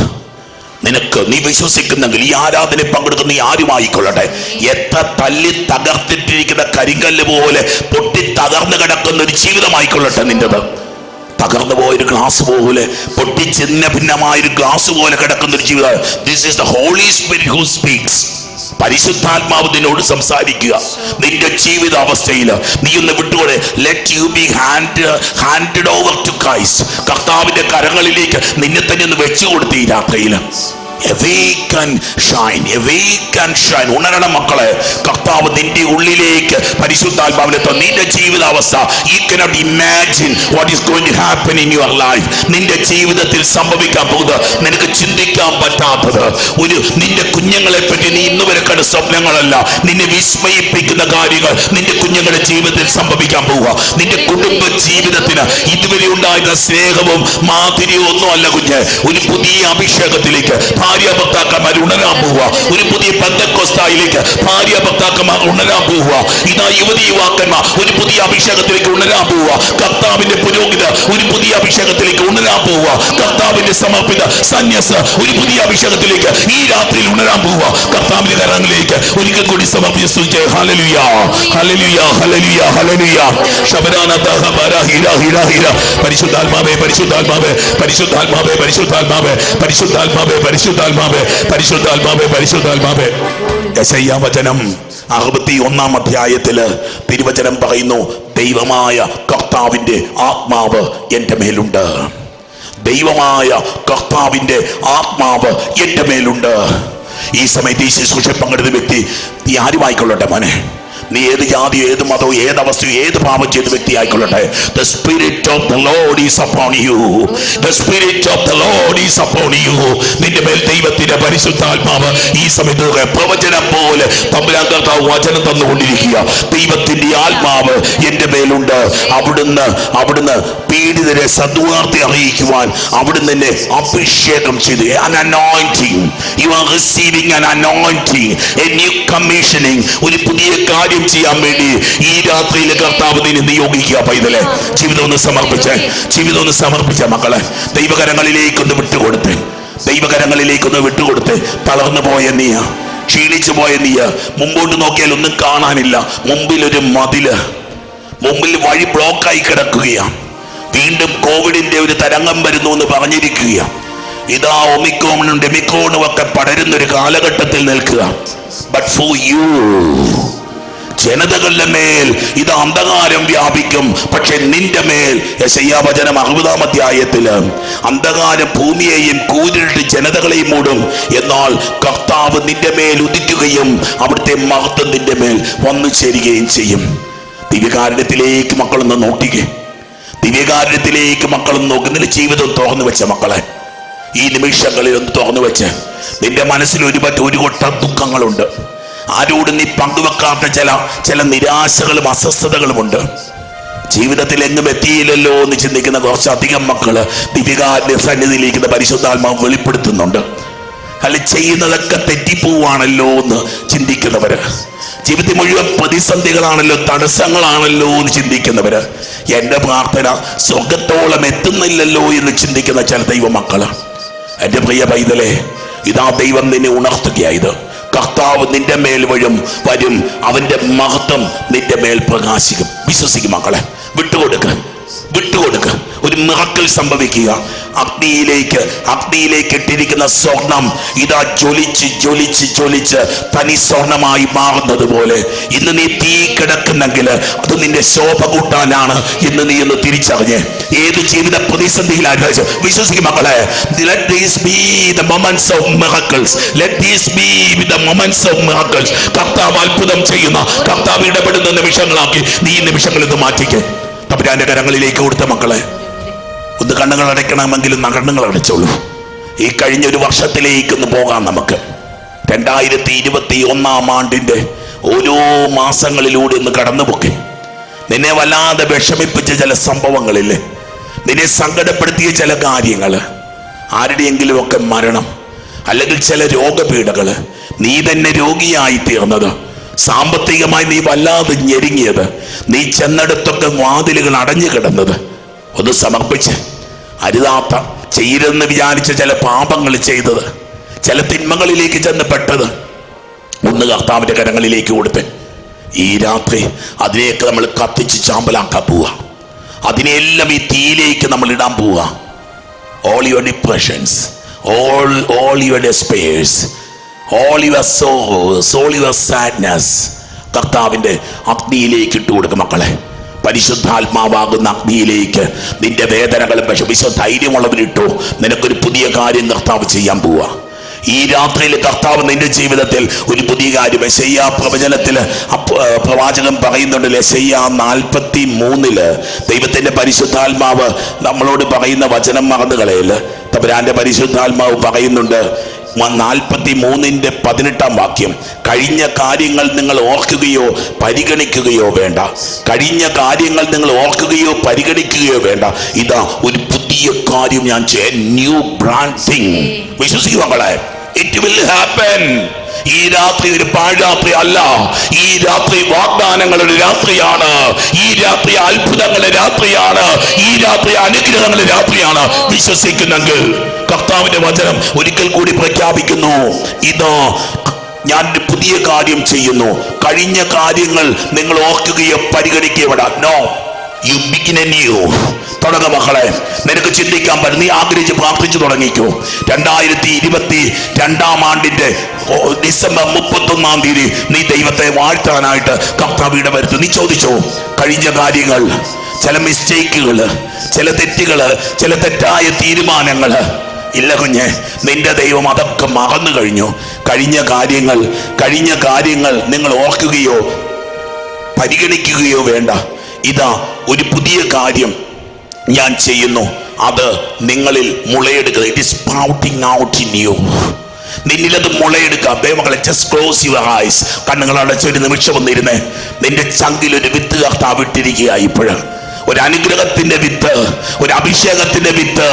നിനക്ക്. നീ വിശ്വസിക്കുന്നെങ്കിൽ ഈ ആരാധനയിൽ പങ്കെടുക്കുന്ന നീ ആരുമായിക്കൊള്ളട്ടെ, എത്ര തല്ലി തകർത്തിട്ടിരിക്കുന്ന കരിങ്കല്ല് പോലെ പൊട്ടി തകർന്നു കിടക്കുന്ന ഒരു ജീവിതമായിക്കൊള്ളട്ടെ നിന്റേത്. തകർന്നു പോയൊരു ഗ്ലാസ് പോലെ, പൊട്ടി ചിന്ന ഭിന്നമായൊരു ഗ്ലാസ് പോലെ കിടക്കുന്ന ഒരു ജീവിതം. This is the holy spirit who speaks. പരിശുദ്ധാത്മാവ് നിന്നോട് സംസാരിക്കുക. നിന്റെ ജീവിത അവസ്ഥയിൽ നീ ഒന്ന് വിട്ടുകൊടേ. Let you be handed over to Christ. കർത്താവിന്റെ കരങ്ങളിലേക്ക് നിന്നെ തന്നെ ഒന്ന് വെച്ചു കൊടുത്ത് ഈ രാത്രിയിൽ. Awake and shine, awake and shine. ഉണരണം മക്കളെ. കർത്താവ് നിന്റെ ഉള്ളിലേക്ക് പരിശുദ്ധാത്മാവിനെ തന്നു. നിന്റെ ജീവിതാവസ്ഥ, you cannot imagine what is going to happen in your life. നിന്റെ ജീവിതത്തിൽ സംഭവിക്കാൻ പോകുന്നത് നിനക്ക് ചിന്തിക്കാൻ പറ്റാത്തത്. നിന്റെ കുഞ്ഞുങ്ങളെ പറ്റി നീ ഇന്ന് വരെ കണ്ട സ്വപ്നങ്ങളല്ല, നിന്നെ വിസ്മയിപ്പിക്കുന്ന കാര്യങ്ങൾ നിന്റെ കുഞ്ഞുങ്ങളുടെ ജീവിതത്തിൽ സംഭവിക്കാൻ പോവുക. നിന്റെ കുടുംബ ജീവിതത്തിന് ഇതുവരെ ഉണ്ടായിരുന്ന സ്നേഹവും മാധുര്യവും ഒന്നുമല്ല കുഞ്ഞ്. ഒരു പുതിയ അഭിഷേകത്തിലേക്ക് ഭാര്യ ഭർത്താക്കന്മാർ ഉണരാൻ പോവുക. ഒരു പുതിയ പെന്തക്കോസ്തായിലേക്ക് ഭാര്യ ഭർത്താക്കന്മാർ ഉണരാൻ പോവുക. ഇതാ യുവാക്കന്മാർ ഒരു പുതിയ അഭിഷേകത്തിലേക്ക് ഉണരാൻ പോവുക. കർത്താവിന്റെ പുരോഹിത ഒരു പുതിയ അഭിഷേകത്തിലേക്ക് ഉണരാൻ പോവുക. കർത്താവിന്റെ സമർപ്പിത സന്യാസ് ഒരു പുതിയ അഭിഷേകത്തിലേക്ക് ഈ രാത്രിയിൽ ഉണരാൻ പോവുക. കർത്താവിന്റെ കരങ്ങളിലേക്ക് ഒരിക്കൽ കൂടി സമർപ്പിച്ച് സ്തുതിച്ച് ഹല്ലേലൂയ, ഹല്ലേലൂയ, ഹല്ലേലൂയ, ഹല്ലേലൂയ. പരിശുദ്ധാത്മാവേ, പരിശുദ്ധാത്മാവേ, പരിശുദ്ധാത്മാവേ, പരിശുദ്ധാത്മാവേ, പരിശുദ്ധാത്മാവേ, പരിശുദ്ധാത്മാവേ, പരിശുദ്ധാത്മാവേ, പരിശുദ്ധാത്മാവേ. യെശയ്യാ വചനം 61 അധ്യായത്തില് തിരുവചനം പറയുന്നു, ദൈവമായ കർത്താവിന്റെ ആത്മാവ് എൻ്റെ മേലുണ്ട്. ദൈവമായ കർത്താവിന്റെ ആത്മാവ് എൻ്റെ മേലുണ്ട്. ഈ സമയത്ത് ഈ ശുശ്രൂഷ പങ്കെടുത്ത വ്യക്തി നീ ആരുമായിക്കൊള്ളട്ടെ മോനെ, നീ ഏത് ജാതിയോ ഏത് മതമോ ഏത് അവസ്ഥയോ ഏത് പാപം ചെയ്ത വ്യക്തി ആയിക്കൊള്ളട്ടെ, the spirit of the Lord is upon you. The spirit of the Lord is upon you. നിന്റെ മേൽ ദൈവത്തിന്റെ പരിശുദ്ധാത്മാവ് ഈ സമയത്ത് പ്രവചനം പോലെ തമ്പുരാൻ കർത്താവ് വചനം തന്നുകൊണ്ടിരിക്കുക. ദൈവത്തിന്റെ ആത്മാവ് എൻ്റെ മേലുണ്ട്. അവിടുന്ന് പീഡിതരെ സദ്വാർത്ത അറിയിക്കുവാൻ അവിടുന്ന് എന്നെ അഭിഷേകം ചെയ്തു. an anointing. You are receiving an anointing, a new commissioning. ഒരു പുതിയ കാര്യം ചെയ്യാൻ വേണ്ടി ഈ രാത്രിയിൽ കർത്താവ് നിന്നെ നിയോഗിക്കുക. പൈതലെ, ജീവിതം ഒന്ന് സമർപ്പിച്ച മക്കളെ ദൈവകരങ്ങളിലേക്കൊന്ന് വിട്ടുകൊടുത്ത് തളർന്നു പോയ നീയ, ക്ഷീണിച്ചു പോയ നീയ, മുമ്പോട്ട് നോക്കിയാൽ ഒന്നും കാണാനില്ല, മുമ്പിൽ ഒരു മതില്, മുമ്പിൽ വഴി ബ്ലോക്കായി കിടക്കുകയാണ്. വീണ്ടും കോവിഡിന്റെ ഒരു തരംഗം വരുന്നു എന്ന് പറഞ്ഞിരിക്കുക. ഇതാ ഒമിക്രോണും ഡെമിക്രോണും ഒക്കെ പടരുന്നൊരു കാലഘട്ടത്തിൽ നിൽക്കുക. ബട്ട് ഫോർ യു, ജനതകളുടെ മേൽ ഇത് അന്ധകാരം വ്യാപിക്കും, പക്ഷെ നിന്റെ മേൽ യെശയ്യാ വചനം 60 അധ്യായത്തില് അന്ധകാരം ഭൂമിയെയും കൂരിട്ട് ജനതകളെയും മൂടും, എന്നാൽ കർത്താവ് നിന്റെ മേൽ ഉദിക്കുകയും അവിടുത്തെ മഹത്വം നിന്റെ മേൽ വന്നു ചേരുകയും ചെയ്യും. ദിവ്യകാരുണ്യത്തിലേക്ക് മക്കളൊന്ന് നോക്കിക്കേ, ദിവ്യകാരുണ്യത്തിലേക്ക് മക്കളൊന്ന് നോക്കി. നിന്റെ ജീവിതം തുറന്നു വെച്ച മക്കളെ, ഈ നിമിഷങ്ങളിൽ ഒന്ന് തുറന്നു വെച്ച്, നിന്റെ മനസ്സിൽ ഒരു കൊട്ട ദുഃഖങ്ങളുണ്ട്, ആരോട് നീ പങ്കുവെക്കാത്ത ചില നിരാശകളും അസ്വസ്ഥതകളുമുണ്ട്. ജീവിതത്തിൽ എങ്ങും എത്തിയില്ലല്ലോ എന്ന് ചിന്തിക്കുന്ന കുറച്ചധികം മക്കള് ദിവ്യകാരുണ്യ സന്നിധിയിലിരിക്കുന്ന പരിശുദ്ധാത്മാവ് വെളിപ്പെടുത്തുന്നുണ്ട്. അല്ലെ ചെയ്യുന്നതൊക്കെ തെറ്റിപ്പോവാണല്ലോ എന്ന് ചിന്തിക്കുന്നവര്, ജീവിതത്തിൽ മുഴുവൻ പ്രതിസന്ധികളാണല്ലോ, തടസ്സങ്ങളാണല്ലോ എന്ന് ചിന്തിക്കുന്നവര്, എന്റെ പ്രാർത്ഥന സ്വർഗത്തോളം എത്തുന്നില്ലല്ലോ എന്ന് ചിന്തിക്കുന്ന ചില ദൈവമക്കള്. എന്റെ പ്രിയ പൈതലേ, ഇതാ ദൈവം നിന്നെ ഉണർത്തുകയായത്. കർത്താവ് നിന്റെ മേൽ വരും, അവന്റെ മഹത്വം നിന്റെ മേൽ പ്രകാശിക്കും. വിശ്വസിക്കും മക്കളെ, വിട്ടുകൊടുക്ക. ഒരു മിറക്കിൾ സംഭവിക്കുക. അഗ്നിയിലേക്ക് ഇട്ടിരിക്കുന്ന സ്വർണം ഇതാ ജ്വലിച്ച് തനി സ്വർണമായി മാറുന്നത് പോലെ ഇന്ന് നീ തീ കിടക്കുന്നെങ്കിൽ അത് നിന്റെ ശോഭ കൂട്ടാനാണ് എന്ന് നീ ഒന്ന് തിരിച്ചറിഞ്ഞ് ഏത് ജീവിത പ്രതിസന്ധിയിലായിരുന്നു വിശ്വസിക്കും മക്കളെ. Let these be the moments of miracles. Let these be the moments of miracles. കർത്താവ് അത്ഭുതം ചെയ്യുന്ന, കർത്താവ് ഇടപെടുന്ന നിമിഷങ്ങളാക്കി നീ ഈ നിമിഷങ്ങളിൽ ഇത് മാറ്റിക്കേ. തമ്പുരാന്റെ കരങ്ങളിലേക്ക് കൊടുത്ത മക്കളെ, ഒന്ന് കണ്ണുകൾ അടയ്ക്കണമെങ്കിലും കണ്ണുകൾ അടച്ചോളൂ. ഈ കഴിഞ്ഞ ഒരു വർഷത്തിലേക്കൊന്ന് പോകാം നമുക്ക്. 2021 ആണ്ടിന്റെ ഓരോ മാസങ്ങളിലൂടെ ഒന്ന് കടന്നുപോക്കെ. നിന്നെ വല്ലാതെ വിഷമിപ്പിച്ച ചില സംഭവങ്ങളില്ലേ, നിന്നെ സങ്കടപ്പെടുത്തിയ ചില കാര്യങ്ങള്, ആരുടെയെങ്കിലും ഒക്കെ മരണം, അല്ലെങ്കിൽ ചില രോഗപീഠകള്, നീ തന്നെ രോഗിയായി തീർന്നത്, സാമ്പത്തികമായി നീ വല്ലാതെ ഞെരുങ്ങിയത്, നീ ചെന്നിടത്തൊക്കെ വാതിലുകൾ അടഞ്ഞു കിടന്നത്, ഒന്ന് സമർപ്പിച്ച് അരുതാത്ത ചെയ്യരുതെന്ന് വിചാരിച്ച ചില പാപങ്ങൾ ചെയ്തത്, ചില തിന്മകളിലേക്ക് ചെന്ന് പെട്ടത് ഒന്ന് കർത്താവിന്റെ കരങ്ങളിലേക്ക് കൊടുത്ത് ഈ രാത്രി അതിനെയൊക്കെ നമ്മൾ കത്തിച്ച് ചാമ്പലാക്കാൻ പോവുക. അതിനെല്ലാം ഈ തീയിലേക്ക് നമ്മൾ ഇടാൻ പോവുക. All your depressions, all your despairs, all your sorrows, all your sadness കർത്താവിന്റെ അഗ്നിയിലേക്ക് ഇട്ട് കൊടുക്കും മക്കളെ. പരിശുദ്ധാത്മാവാകുന്ന അഗ്നിയിലേക്ക് നിന്റെ വേദനകളും ധൈര്യമുള്ളവരിട്ടു. നിനക്കൊരു പുതിയ കാര്യം കർത്താവ് ചെയ്യാൻ പോവുക. ഈ രാത്രിയിൽ കർത്താവ് നിന്റെ ജീവിതത്തിൽ ഒരു പുതിയ കാര്യം യെശയ്യാ പ്രവചനത്തിൽ പ്രവാചകൻ പറയുന്നുണ്ട്. യെശയ്യാ 43 ദൈവത്തിന്റെ പരിശുദ്ധാത്മാവ് നമ്മളോട് പറയുന്ന വചനം മറന്നു കളയല്. തമ്പുരാന്റെ പരിശുദ്ധാത്മാവ് പറയുന്നുണ്ട് 43 18 വാക്യം, കഴിഞ്ഞ കാര്യങ്ങൾ നിങ്ങൾ ഓർക്കുകയോ പരിഗണിക്കുകയോ വേണ്ട. കഴിഞ്ഞ കാര്യങ്ങൾ നിങ്ങൾ ഓർക്കുകയോ പരിഗണിക്കുകയോ വേണ്ട. ഇതാ ഒരു പുതിയ കാര്യം ഞാൻ ന്യൂ ബ്രാൻഡിങ്. വിശ്വസിക്കുക മക്കളെ, ഇറ്റ് വിൽ ഹാപ്പൻ. ഈ രാത്രി ഒരു പാഴ്രാത്രി അല്ല. ഈ രാത്രി വാഗ്ദാനങ്ങളുടെ രാത്രിയാണ്. ഈ രാത്രി അത്ഭുതങ്ങളുടെ രാത്രിയാണ്. ഈ രാത്രി അനുഗ്രഹങ്ങളുടെ രാത്രിയാണ്. വിശ്വസിക്കുന്നെങ്കിൽ കർത്താവിന്റെ വചനം ഒരിക്കൽ കൂടി പ്രഖ്യാപിക്കുന്നു, ഇതാ ഞാൻ ഒരു പുതിയ കാര്യം ചെയ്യുന്നു. കഴിഞ്ഞ കാര്യങ്ങൾ നിങ്ങൾ ഓർക്കുകയോ പരിഗണിക്കുകയോ വേണ്ട. No, you begin a new. തുടങ്ങ മക്കളെ, നിനക്ക് ചിന്തിക്കാൻ പറ്റും. നീ ആഗ്രഹിച്ച് പ്രാർത്ഥിച്ചു തുടങ്ങിക്കോ. 2022 ഡിസംബർ 31 നീ ദൈവത്തെ വാഴ്ത്താനായിട്ട് കർത്താവിയുടെ വരുത്തു. നീ ചോദിച്ചോ, കഴിഞ്ഞ കാര്യങ്ങൾ, ചില മിസ്റ്റേക്കുകള്, ചില തെറ്റുകള്, ചില തെറ്റായ തീരുമാനങ്ങള്, ഇല്ല കുഞ്ഞെ, നിന്റെ ദൈവം അതൊക്കെ മറന്നു കഴിഞ്ഞു. കഴിഞ്ഞ കാര്യങ്ങൾ നിങ്ങൾ ഓർക്കുകയോ പരിഗണിക്കുകയോ വേണ്ട. ഇതാ ഒരു പുതിയ കാര്യം ഞാൻ ചെയ്യുന്നു, അത് നിങ്ങളിൽ മുളയെടുക്കുക. It is sprouting out in you. നിന്നിലത് മുളയെടുക്കാം. ദൈവമക്കളെ, ജസ്റ്റ് ക്ലോസ് യുവർ ഐസ്. കണ്ണുകൾ അടച്ചൊരു നിമിഷം വന്നിരുന്നേ. നിന്റെ ചങ്കിൽ ഒരു വിത്ത് കർത്താവ് ഇട്ടിരിക്കുക. ഇപ്പോഴും ഒരു അനുഗ്രഹത്തിന്റെ വിത്ത്, ഒരു അഭിഷേകത്തിന്റെ വിത്ത്,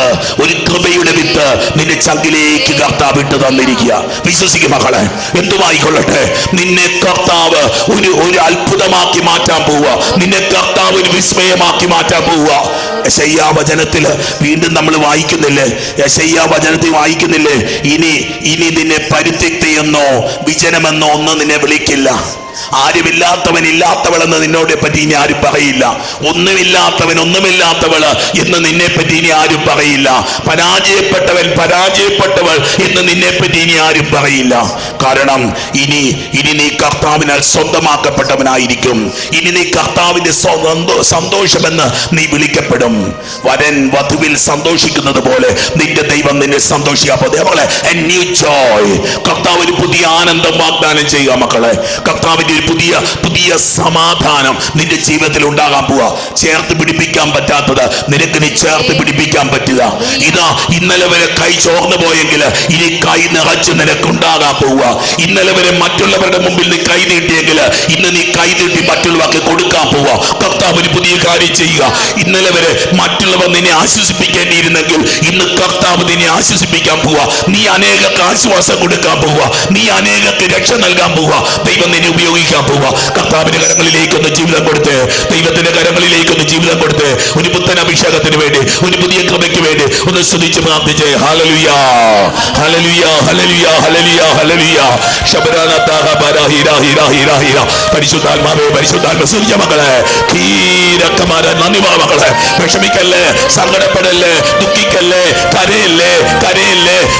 ഒരു കൃപയുടെ വിത്ത് നിന്റെ ചങ്കിലേക്ക് കർത്താവ് ഇട്ട് തന്നിരിക്കുക. വിശ്വസിക്കും മക്കളെ, എന്തുമായിക്കൊള്ളട്ടെ, നിന്നെ കർത്താവ് ഒരു അത്ഭുതമാക്കി മാറ്റാൻ പോവുക. നിന്നെ കർത്താവ് ഒരു വിസ്മയമാക്കി മാറ്റാൻ പോവുക. യെശയ്യാ വചനത്തില് വീണ്ടും നമ്മൾ വായിക്കുന്നില്ലേ, യെശയ്യാ വചനത്തിൽ വായിക്കുന്നില്ലേ, ഇനി നിന്നെ പരിത്യക്തയെന്നോ വിജനമെന്നോ ഒന്നും നിന്നെ വിളിക്കില്ല. ആരുമില്ലാത്തവനില്ലാത്തവളെന്ന് നിന്നോടെ പറ്റി ഇനി ആരും പറയില്ല. ഒന്നുമില്ലാത്തവൾ എന്ന് നിന്നെ പറ്റി ഇനി ആരും പറയില്ല. പരാജയപ്പെട്ടവൾ എന്ന് നിന്നെ പറ്റി ഇനി ആരും പറയില്ല. കാരണം ഇനി നീ കർത്താവിനാൽ സ്വന്തമാക്കപ്പെട്ടവനായിരിക്കും. ഇനി നീ കർത്താവിന്റെ സന്തോഷമെന്ന് നീ വിളിക്കപ്പെടും. വരൻ വധുവിൽ സന്തോഷിക്കുന്നത് പോലെ നിന്റെ ദൈവം നിന്നെ സന്തോഷിക്കാൻ. കർത്താവ് ഒരു പുതിയ ആനന്ദം വാഗ്ദാനം ചെയ്യുക മക്കളെ. കർത്താവിന്റെ ഒരു പുതിയ സമാധാനം നിന്റെ ജീവിതത്തിൽ ഉണ്ടാകാൻ പോവുക. ചേർത്ത് പിടിപ്പിക്കാൻ പറ്റാത്തത് നിനക്ക് നീ ചേർത്ത് പിടിപ്പിക്കാൻ പറ്റുക. ഇതാ, ഇന്നലെ വരെ കൈ ചോർന്നു പോയെങ്കിൽ ഇനി കൈ നിറച്ച് നിനക്കുണ്ടാകാൻ പോവുക. ഇന്നലെ വരെ മറ്റുള്ളവരുടെ മുമ്പിൽ നീ കൈ നീട്ടിയെങ്കിൽ ഇന്ന് നീ കൈ നീട്ടി മറ്റുള്ളവർക്ക് കൊടുക്കാൻ പോവുക. കർത്താവ് ഒരു പുതിയ കാര്യം ചെയ്യുക. ഇന്നലെ വരെ മറ്റുള്ളവർ നിന്നെ ആശ്വസിപ്പിക്കേണ്ടിയിരുന്നെങ്കിൽ ഇന്ന് കർത്താവ് നിന്നെ ആശ്വസിപ്പിക്കാൻ പോവുക. നീ അനേകർക്ക് ആശ്വാസം കൊടുക്കാൻ പോവുക. നീ അനേകർക്ക് രക്ഷ നൽകാൻ പോവുക. ദൈവം നിന്നെ ഉപയോഗിക്കാൻ പോവുക. കർത്താവിന്റെ കരങ്ങളിലേക്കൊന്ന് ജീവിതം കൊടുത്ത്, ദൈവത്തിന്റെ കരങ്ങളിലേക്കൊന്ന് ജീവിതം കൊടുത്ത്, ഒരു പുത്തൻ അഭിഷേകത്തിന് വേണ്ടി, ഒരു പുതിയ കൃപയ്ക്ക് വേണ്ടി ഒന്ന് സ്തുതിച്ച് പ്രാർത്ഥിച്ച് ഹല്ലേലൂയ, ഹല്ലേലൂയ, ഹല്ലേലൂയ, ഹല്ലേലൂയ, ഹല്ലേലൂയ. ശബരാനതാഹ ബരാഹിരാ ഹിരാ ഹിരാ ഹിരാ. പരിശുദ്ധാത്മാവേ, പരിശുദ്ധാത്മാവേ, സ്തുതിച്ച മക്കളെ, കീരക്കമാര നന്ദി മക്കളെ. വിഷമിക്കല്ലേ, സങ്കടപ്പെടല്ലേ, ദുഃഖിക്കല്ലേ, കരയല്ലേ.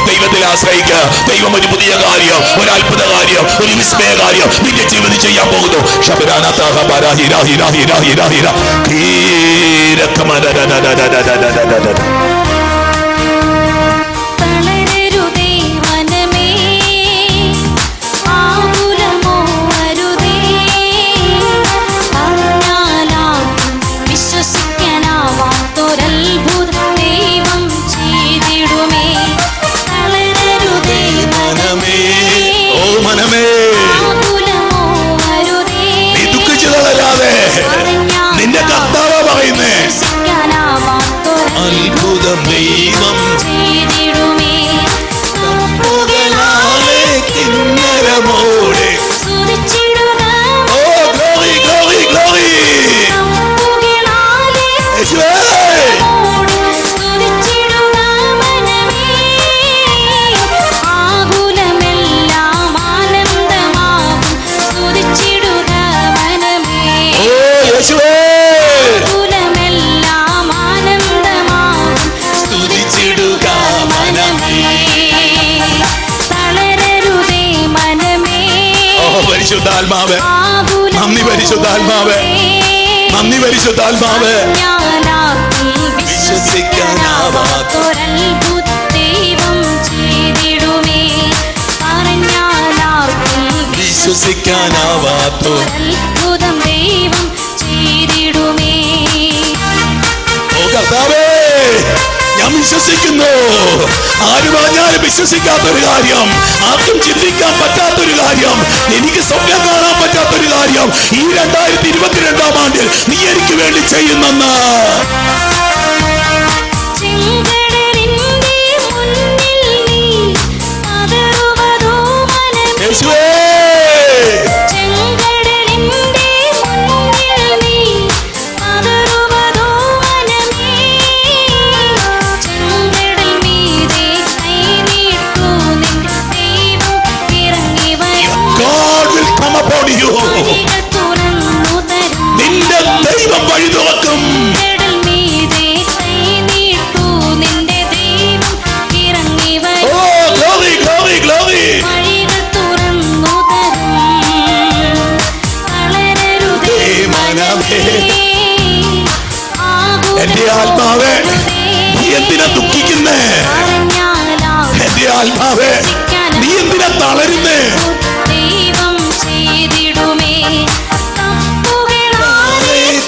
ദൈവത്തിൽ ആശ്രയിക്കുക. ദൈവം ഒരു പുതിയ കാര്യം, ഒരു അത്ഭുത കാര്യം, ഒരു വിസ്മയ കാര്യം നിന്റെ ജീവിതത്തിൽ ചെയ്യാൻ പോകുന്നു. ശബരാനതാഹ ബരാഹിരാ ഹിരാ ഹിരാ ഹിരാ ഹിരാ. കീരക്കമാര നിന്റെ കർത്താവ് പറയുന്നേ, അത്ഭുതം ദൈവം ചെയ്തിടുമേ. കിന്നരമോടെ ഓ ഗ്ലോറി ഗ്ലോറി ഗ്ലോറി. പരിശുദ്ധാത്മാവേ, നന്ദി പരിശുദ്ധാത്മാവേ, നന്ദി പരിശുദ്ധാത്മാവേ. വിശ്വസിക്കാനാവാത്തൊരത്ഭുത ദൈവം ചെയ്തിടുമേ. വിശ്വസിക്കാനാവാത്തൊരത്ഭുതം ദൈവം ചെയ്തിടുമേ. ഓ കർത്താവേ, ഞാൻ വിശ്വസിക്കുന്നു. ആര് പറഞ്ഞാലും വിശ്വസിക്കാത്തൊരു കാര്യം, ആർക്കും ചിന്തിക്കാൻ പറ്റാത്തൊരു കാര്യം, എനിക്ക് സ്വപ്നം കാണാൻ പറ്റാത്തൊരു കാര്യം ഈ 2022 ആണ്ടിൽ നീ എനിക്ക് വേണ്ടി ചെയ്യുന്നെന്ന്. യേശുവേ, നിന്റെ ദൈവം വഴി തുറക്കും. ആത്മാവേ, നീ എന്തിനാ ദുഃഖിക്കുന്നേ? എന്റെ ആത്മാവേ, നീ എന്തിനാ തളരുന്നേ? ദൈവം ചെയ്തിടുമേ.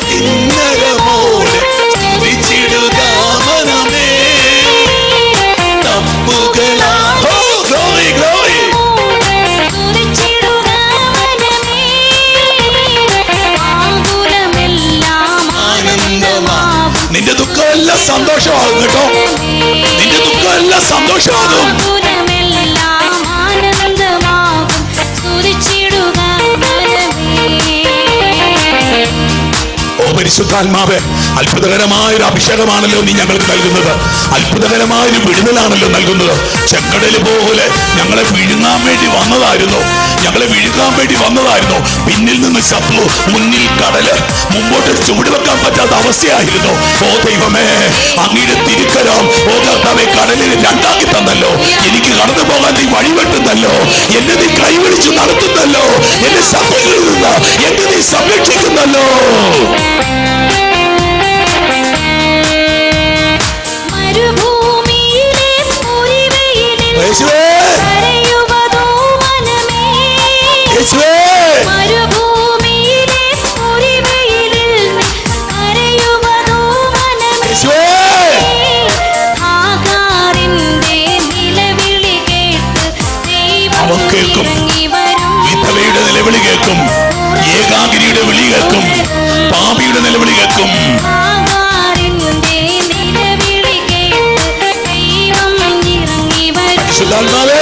കിന്നരമോടെ സ്തുതിച്ചിടുക മനമേ. തപ്പുകളാ glory glory. സ്തുതിച്ചിടുക മനമേ. ആകുലമെല്ലാം ആനന്ദമാകും. നിന്റെ ദുഃഖമെല്ലാം സന്തോഷമാകും കേട്ടോ. നിന്റെ ദുഃഖമെല്ലാം സന്തോഷമാകും. ആകുലമെല്ലാം ആനന്ദമാകും. സ്തുതിച്ചിടുക മനമേ. ഓ പരിശുദ്ധാത്മാവേ, അത്ഭുതകരമായൊരു അഭിഷേകമാണല്ലോ നീ ഞങ്ങൾക്ക് നൽകുന്നത്. അത്ഭുതകരമായൊരു വിടുതലാണല്ലോ നൽകുന്നത്. ചെങ്കടല് പോലെ ഞങ്ങളെ വിഴുങ്ങാൻ വേണ്ടി വന്നതായിരുന്നു. പിന്നിൽ നിന്ന് ശത്രു, മുന്നിൽ കടല്, മുമ്പോട്ട് ചുവട് വെക്കാൻ പറ്റാത്ത അവസ്ഥയായിരുന്നു. ഓ ദൈവമേ, അങ്ങയുടെ തിരുക്കരം ഓ കർത്താവേ കടലിനെ രണ്ടാക്കി തന്നല്ലോ. എനിക്ക് കടന്നു പോകാൻ നീ വഴിവെട്ടുന്നല്ലോ. എന്നെ നീ കൈപിടിച്ചു നടത്തുന്നല്ലോ. എന്റെ ശത്രുക്കളിൽ നിന്ന് എന്നെ നീ സംരക്ഷിക്കുന്നല്ലോ. മരുഭൂമിയിലെ പൊരിവെയിലിൽ യേശുവേ, കരയുവതോ മനമേ. യേശുവേ, മരുഭൂമിയിലെ പൊരിവെയിലിൽ കരയുവതോ മനമേ. യേശുവേ. ഹാഗാറിന്റെ നിലവിളി കേട്ട് ദൈവം അവൻ കേൾക്കും. ഇറങ്ങി വരും. വിധവയുടെ നിലവിളി കേൾക്കും. ഏകാഗിരിയുടെ വിളി കേൾക്കും. പാപിയുടെ നിലവിളി കേൾക്കും. ഹാഗാറിന്റെ നിലവിളി കേട്ട് ദൈവം ഇറങ്ങി വരും. പരിശുദ്ധാത്മാവേ,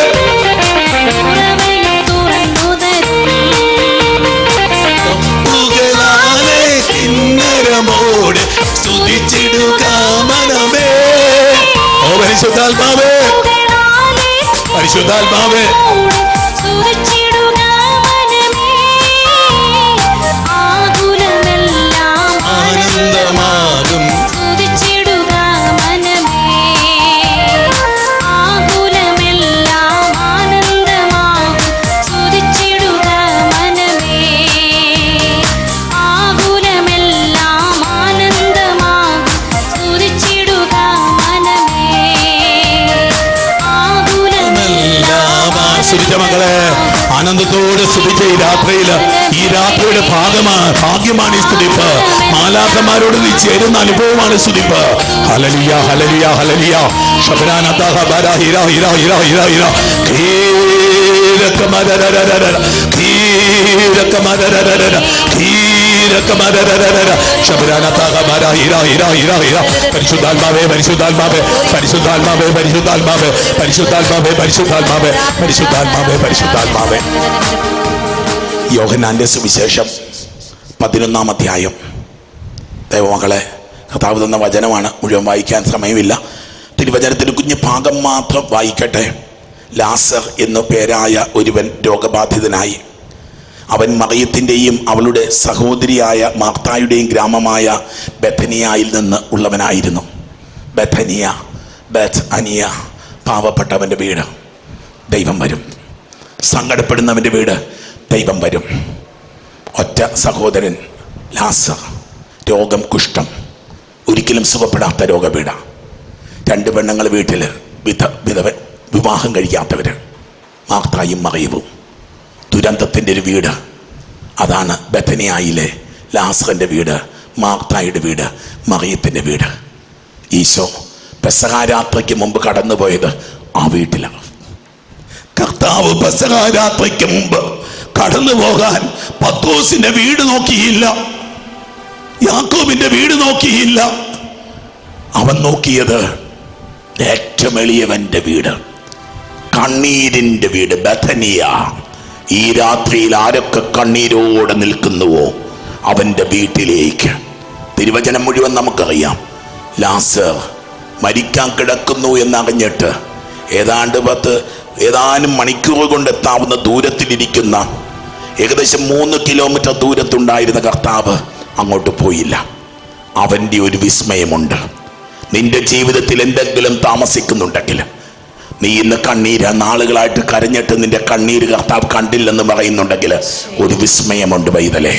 ഉറവയും തുറന്നു തരും. തപ്പുകളാലെ കിന്നരമോടെ സ്തുതിച്ചിടുക മനമേ. ഓ പരിശുദ്ധാത്മാവേ, പരിശുദ്ധാത്മാവേ, സ്തുതിച്ചിടുക മനമേ. ആകുലമെല്ലാം ആനന്ദമാകും. സ്തുതിച്ചിടുക മനമേ. ആകുലമെല്ലാം ആനന്ദമാകും. സ്തുതിച്ചിടുക മനമേ. ആകുലമെല്ലാം ആനന്ദമാകും. സ്തുതിച്ചിടുക മനമേ. ആകുലമെല്ലാം ആസ്വദിച്ച മക്കളെ, ആനന്ദത്തോടെ സ്തുതിച്ച ഈ രാത്രിയുടെ ഭാഗ്യമാണ് ഈ സ്തുതിപ്പ്. മാലാഖമാരോട് നീ ചേരുന്ന അനുഭവമാണ് സ്തുതിപ്പ്. ഹല്ലേലൂയ ഹല്ലേലൂയ ഹല്ലേലൂയ. ശബരാനതഹ ബരാ ഹിരാ ഹിരാ ഹിരാ ഹിരാ ഹിരാ. കീരകമരരരരര കീരകമരരരര കീരകമരരരര. ശബരാനതഹ ബരാ ഹിരാ ഹിരാ ഹിരാ ഹിരാ. പരിശുദ്ധാത്മാവേ പരിശുദ്ധാത്മാവേ പരിശുദ്ധാത്മാവേ പരിശുദ്ധാത്മാവേ പരിശുദ്ധാത്മാവേ പരിശുദ്ധാത്മാവേ പരിശുദ്ധാത്മാവേ പരിശുദ്ധാത്മാവേ. യോഹന്നാന്റെ സുവിശേഷം 11-ാം അധ്യായം. ദൈവമക്കളെ, കർത്താവ് തന്ന വചനമാണ്, മുഴുവൻ വായിക്കാൻ സമയമില്ല. തിരുവചനത്തിന് കുഞ്ഞു ഭാഗം മാത്രം വായിക്കട്ടെ. ലാസർ എന്നു പേരായ ഒരുവൻ രോഗബാധിതനായി. അവൻ മറിയത്തിൻ്റെയും അവളുടെ സഹോദരിയായ മാർത്തായുടെയും ഗ്രാമമായ ബെഥനിയായിൽ നിന്ന് ഉള്ളവനായിരുന്നു. ബെഥനിയ, ബെത്ത് അനിയ, പാവപ്പെട്ടവൻ്റെ വീട്. ദൈവം വരും. സങ്കടപ്പെടുന്നവൻ്റെ വീട് ദൈവം വരും. ഒറ്റ സഹോദരൻ ലാസർ, രോഗം കുഷ്ഠം, ഒരിക്കലും സുഖപ്പെടാത്ത രോഗപീഠ. 2 പെണ്ണുങ്ങൾ വീട്ടിൽ, വിവാഹം കഴിക്കാത്തവര്, മാർത്തായും മറിയവും. ദുരന്തത്തിൻ്റെ ഒരു വീട്. അതാണ് ബെഥനിയായിലെ ലാസറിൻ്റെ വീട്, മാർത്തായുടെ വീട്, മറിയത്തിൻ്റെ വീട്. ഈശോ പെസഹാരാത്രിക്ക് മുമ്പ് കടന്നുപോയത് ആ വീട്ടിലാണ്. കർത്താവ് പെസഹാരാത്രിക്ക് മുമ്പ് കടന്നു പോകാൻ പത്രോസിന്റെ വീട് നോക്കിയില്ല, യാക്കോബിന്റെ വീട് നോക്കിയില്ല. അവൻ നോക്കിയത് ഏറ്റവും എളിയവന്റെ വീട്, കണ്ണീരിന്റെ വീട്, ബെഥനിയ. ഈ രാത്രിയിൽ ആരൊക്കെ കണ്ണീരോടെ നിൽക്കുന്നുവോ അവന്റെ വീട്ടിലേക്ക്. തിരുവചനം മുഴുവൻ നമുക്കറിയാം. ലാസർ മരിക്കാൻ കിടക്കുന്നു എന്നറിഞ്ഞിട്ട് ഏതാനും മണിക്കൂർ കൊണ്ട് എത്താവുന്ന ദൂരത്തിലിരിക്കുന്ന, ഏകദേശം 3 കിലോമീറ്റർ ദൂരത്തുണ്ടായിരുന്ന കർത്താവ് അങ്ങോട്ട് പോയില്ല. അവൻ്റെ ഒരു വിസ്മയമുണ്ട്. നിന്റെ ജീവിതത്തിൽ എന്തെങ്കിലും താമസിക്കുന്നുണ്ടെങ്കിൽ, നീ ഇന്ന് നാളുകളായിട്ട് കരഞ്ഞിട്ട് നിന്റെ കണ്ണീര് കർത്താവ് കണ്ടില്ലെന്ന് പറയുന്നുണ്ടെങ്കിൽ, ഒരു വിസ്മയമുണ്ട് പൈതലേ.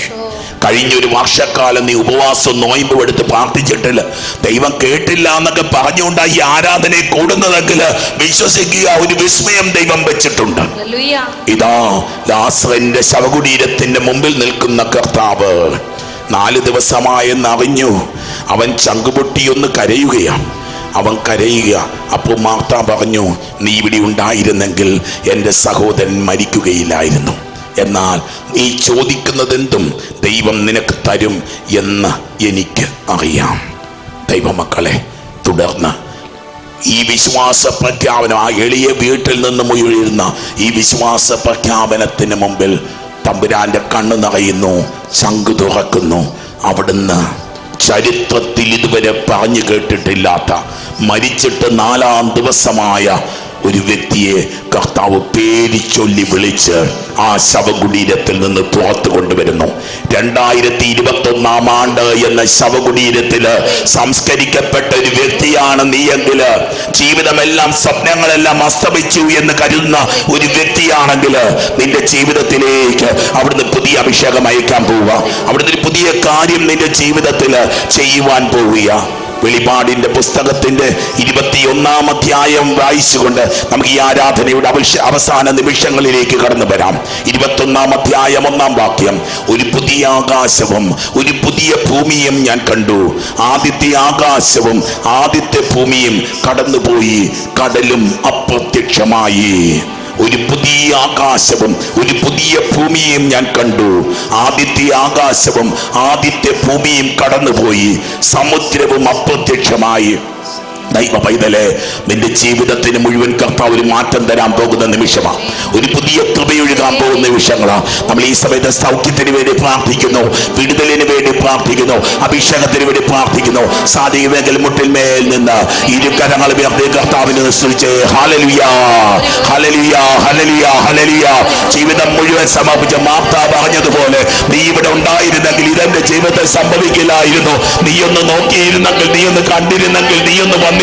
കഴിഞ്ഞൊരു വർഷക്കാലം നീ ഉപവാസം നോയമ്പും എടുത്ത് പ്രാർത്ഥിച്ചിട്ടില്ല, ദൈവം കേട്ടില്ല എന്നൊക്കെ പറഞ്ഞുകൊണ്ടാ ഈ ആരാധനയെ കൂടുന്നതെങ്കിൽ വിശ്വസിക്കുക, ഒരു വിസ്മയം ദൈവം വെച്ചിട്ടുണ്ട്. ഇതാ ലാസറിന്റെ ശവകുടീരത്തിന്റെ മുമ്പിൽ നിൽക്കുന്ന കർത്താവ് 4 ദിവസമായെന്ന് അറിഞ്ഞു. അവൻ ചങ്കുപൊട്ടിയൊന്ന് കരയുകയാണ്. അവൻ കരയുക. അപ്പോൾ മാർത്ത പറഞ്ഞു, നീ ഇവിടെ ഉണ്ടായിരുന്നെങ്കിൽ എൻ്റെ സഹോദരൻ മരിക്കുകയില്ലായിരുന്നു. എന്നാൽ നീ ചോദിക്കുന്നതെന്തും ദൈവം നിനക്ക് തരും എന്ന് എനിക്ക് അറിയാം. ദൈവമക്കളെ, തുടർന്ന് ഈ വിശ്വാസ പ്രഖ്യാപനം, ആ എളിയ വീട്ടിൽ നിന്നും ഉയരുന്ന ഈ വിശ്വാസ പ്രഖ്യാപനത്തിന് മുമ്പിൽ തമ്പുരാന്റെ കണ്ണ് നിറയുന്നു, ചങ്ക് തുറക്കുന്നു. അവിടുന്ന് ചരിത്രത്തിൽ ഇതുവരെ പറഞ്ഞു കേട്ടിട്ടില്ലാത്ത, മരിച്ചിട്ട് 4-ാം ദിവസമായ ഒരു വ്യക്തിയെ കർത്താവ് പേര് ചൊല്ലി വിളിച്ച് ആ ശവകുടീരത്തിൽ നിന്ന് പുറത്തു കൊണ്ടുവരുന്നു. 2021 ആണ്ട് എന്ന ശവകുടീരത്തില് സംസ്കരിക്കപ്പെട്ട ഒരു വ്യക്തിയാണ് നീയെങ്കില്, ജീവിതമെല്ലാം സ്വപ്നങ്ങളെല്ലാം അസ്തമിച്ചു എന്ന് കരുതുന്ന ഒരു വ്യക്തിയാണെങ്കിൽ, നിന്റെ ജീവിതത്തിലേക്ക് അവിടുന്ന് പുതിയ അഭിഷേകം അയക്കാൻ പോവുക. അവിടുന്ന് ഒരു പുതിയ കാര്യം നിന്റെ ജീവിതത്തിൽ ചെയ്യുവാൻ പോവുക. വെളിപാടിന്റെ പുസ്തകത്തിന്റെ 21-ാം അധ്യായം വായിച്ചുകൊണ്ട് നമുക്ക് ഈ ആരാധനയുടെ അവസാന നിമിഷങ്ങളിലേക്ക് കടന്നു വരാം. 21-ാം അധ്യായം 1-ാം വാക്യം. ഒരു പുതിയ ആകാശവും ഒരു പുതിയ ഭൂമിയും ഞാൻ കണ്ടു. ആദ്യത്തെ ആകാശവും ആദ്യത്തെ ഭൂമിയും കടന്നുപോയി, കടലും അപ്രത്യക്ഷമായി. ഒരു പുതിയ ആകാശവും ഒരു പുതിയ ഭൂമിയും ഞാൻ കണ്ടു. ആദ്യത്തെ ആകാശവും ആദ്യത്തെ ഭൂമിയും കടന്നുപോയി, സമുദ്രവും അപ്രത്യക്ഷമായി. ദൈവ പൈതലേ, നിന്റെ ജീവിതത്തിന് മുഴുവൻ കർത്താവ് ഒരു മാറ്റം തരാൻ പോകുന്ന നിമിഷമാണ്. ഒരു പുതിയ കൃപയൊഴുകാൻ പോകുന്ന നിമിഷങ്ങളാണ്. നമ്മൾ ഈ സമയത്ത് സൗഖ്യത്തിന് വേണ്ടി പ്രാർത്ഥിക്കുന്നു, വിടുതലിന് വേണ്ടി പ്രാർത്ഥിക്കുന്നു, അഭിഷേകത്തിന് വേണ്ടി പ്രാർത്ഥിക്കുന്നു. സാധിക്കുമെങ്കിൽ മുട്ടിന്മേൽ നിന്ന് ഇരുകരങ്ങൾ ഉയർത്തി കർത്താവിനെ സ്തുതിച്ച് ഹല്ലേലൂയ, ഹല്ലേലൂയ, ഹല്ലേലൂയ, ഹല്ലേലൂയ. ജീവിതം മുഴുവൻ സമർപ്പിച്ച മാർത്ത പറഞ്ഞതുപോലെ, നീ ഇവിടെ ഉണ്ടായിരുന്നെങ്കിൽ ഇതെന്റെ ജീവിതത്തിൽ സംഭവിക്കില്ലായിരുന്നു. നീ ഒന്ന് നോക്കിയിരുന്നെങ്കിൽ, നീ ഒന്ന് കണ്ടിരുന്നെങ്കിൽ, നീ ഒന്ന് വന്നിരുന്നെങ്കിൽ.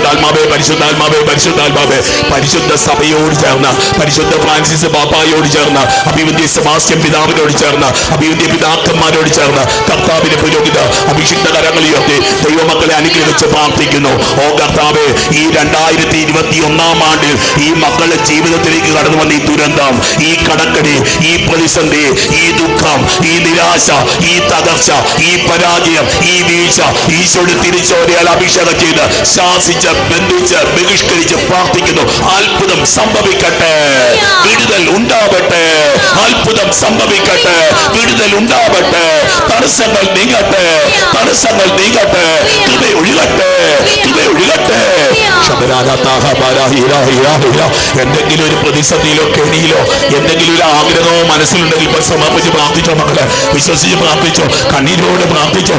പരിശുദ്ധാത്മാവേ, പരിശുദ്ധാത്മാവേ, പരിശുദ്ധാത്മാവേ, പരിശുദ്ധ സഭയോട് ചേർന്ന്, പരിശുദ്ധ ഫ്രാൻസിസ് പാപ്പായോട് ചേർന്ന്, അഭിവന്ദ്യ സെബാസ്റ്റ്യൻ പിതാവിനോട് ചേർന്ന്, അഭിവന്ദ്യ പിതാക്കന്മാരോട് ചേർന്ന് കർത്താവിന്റെ പുരോഹിത അഭിഷിക്ത കരങ്ങൾ ഉയർത്തി ദൈവമക്കളെ അനുഗ്രഹിച്ച് പ്രാർത്ഥിക്കുന്നു. ഓ കർത്താവേ, ഈ 2021 ആണ്ടിൽ ഈ മക്കളുടെ ജീവിതത്തിലേക്ക് കടന്നു വന്ന ഈ ദുരന്തം, ഈ കടക്കടി, ഈ പ്രതിസന്ധി, ഈ ദുഃഖം, ഈ നിരാശ, ഈ തകർച്ച, ഈ പരാജയം, ഈ വീഴ്ച ഈശോയുടെ തിരിച്ചോരയാൽ അഭിഷേകം ചെയ്ത് ശാസിച്ച് ബന്ധിച്ച് ബഹിഷ്കരിച്ച് പ്രാർത്ഥിക്കുന്നു. അത്ഭുതം സംഭവിക്കട്ടെ, വിടുതൽ ഉണ്ടാവട്ടെ. അത്ഭുതം സംഭവിക്കട്ടെ, വിടുതൽ ഉണ്ടാവട്ടെ. തടസ്സങ്ങൾ നീങ്ങട്ടെ, തടസ്സങ്ങൾ നീങ്ങട്ടെ. കൃപ ഒഴുകട്ടെ, കൃപ ഒഴുകട്ടെ. എന്തെങ്കിലും ഒരു പ്രതിസന്ധിയിലോ കെണിയിലോ എന്തെങ്കിലും ഒരു ആഗ്രഹമോ മനസ്സിലുണ്ടെങ്കിൽ ഇപ്പൊ സമർപ്പിച്ച് പ്രാർത്ഥിച്ചോ മക്കളെ, വിശ്വസിച്ച് പ്രാർത്ഥിച്ചോ, കണ്ണീരോട് പ്രാർത്ഥിച്ചോ.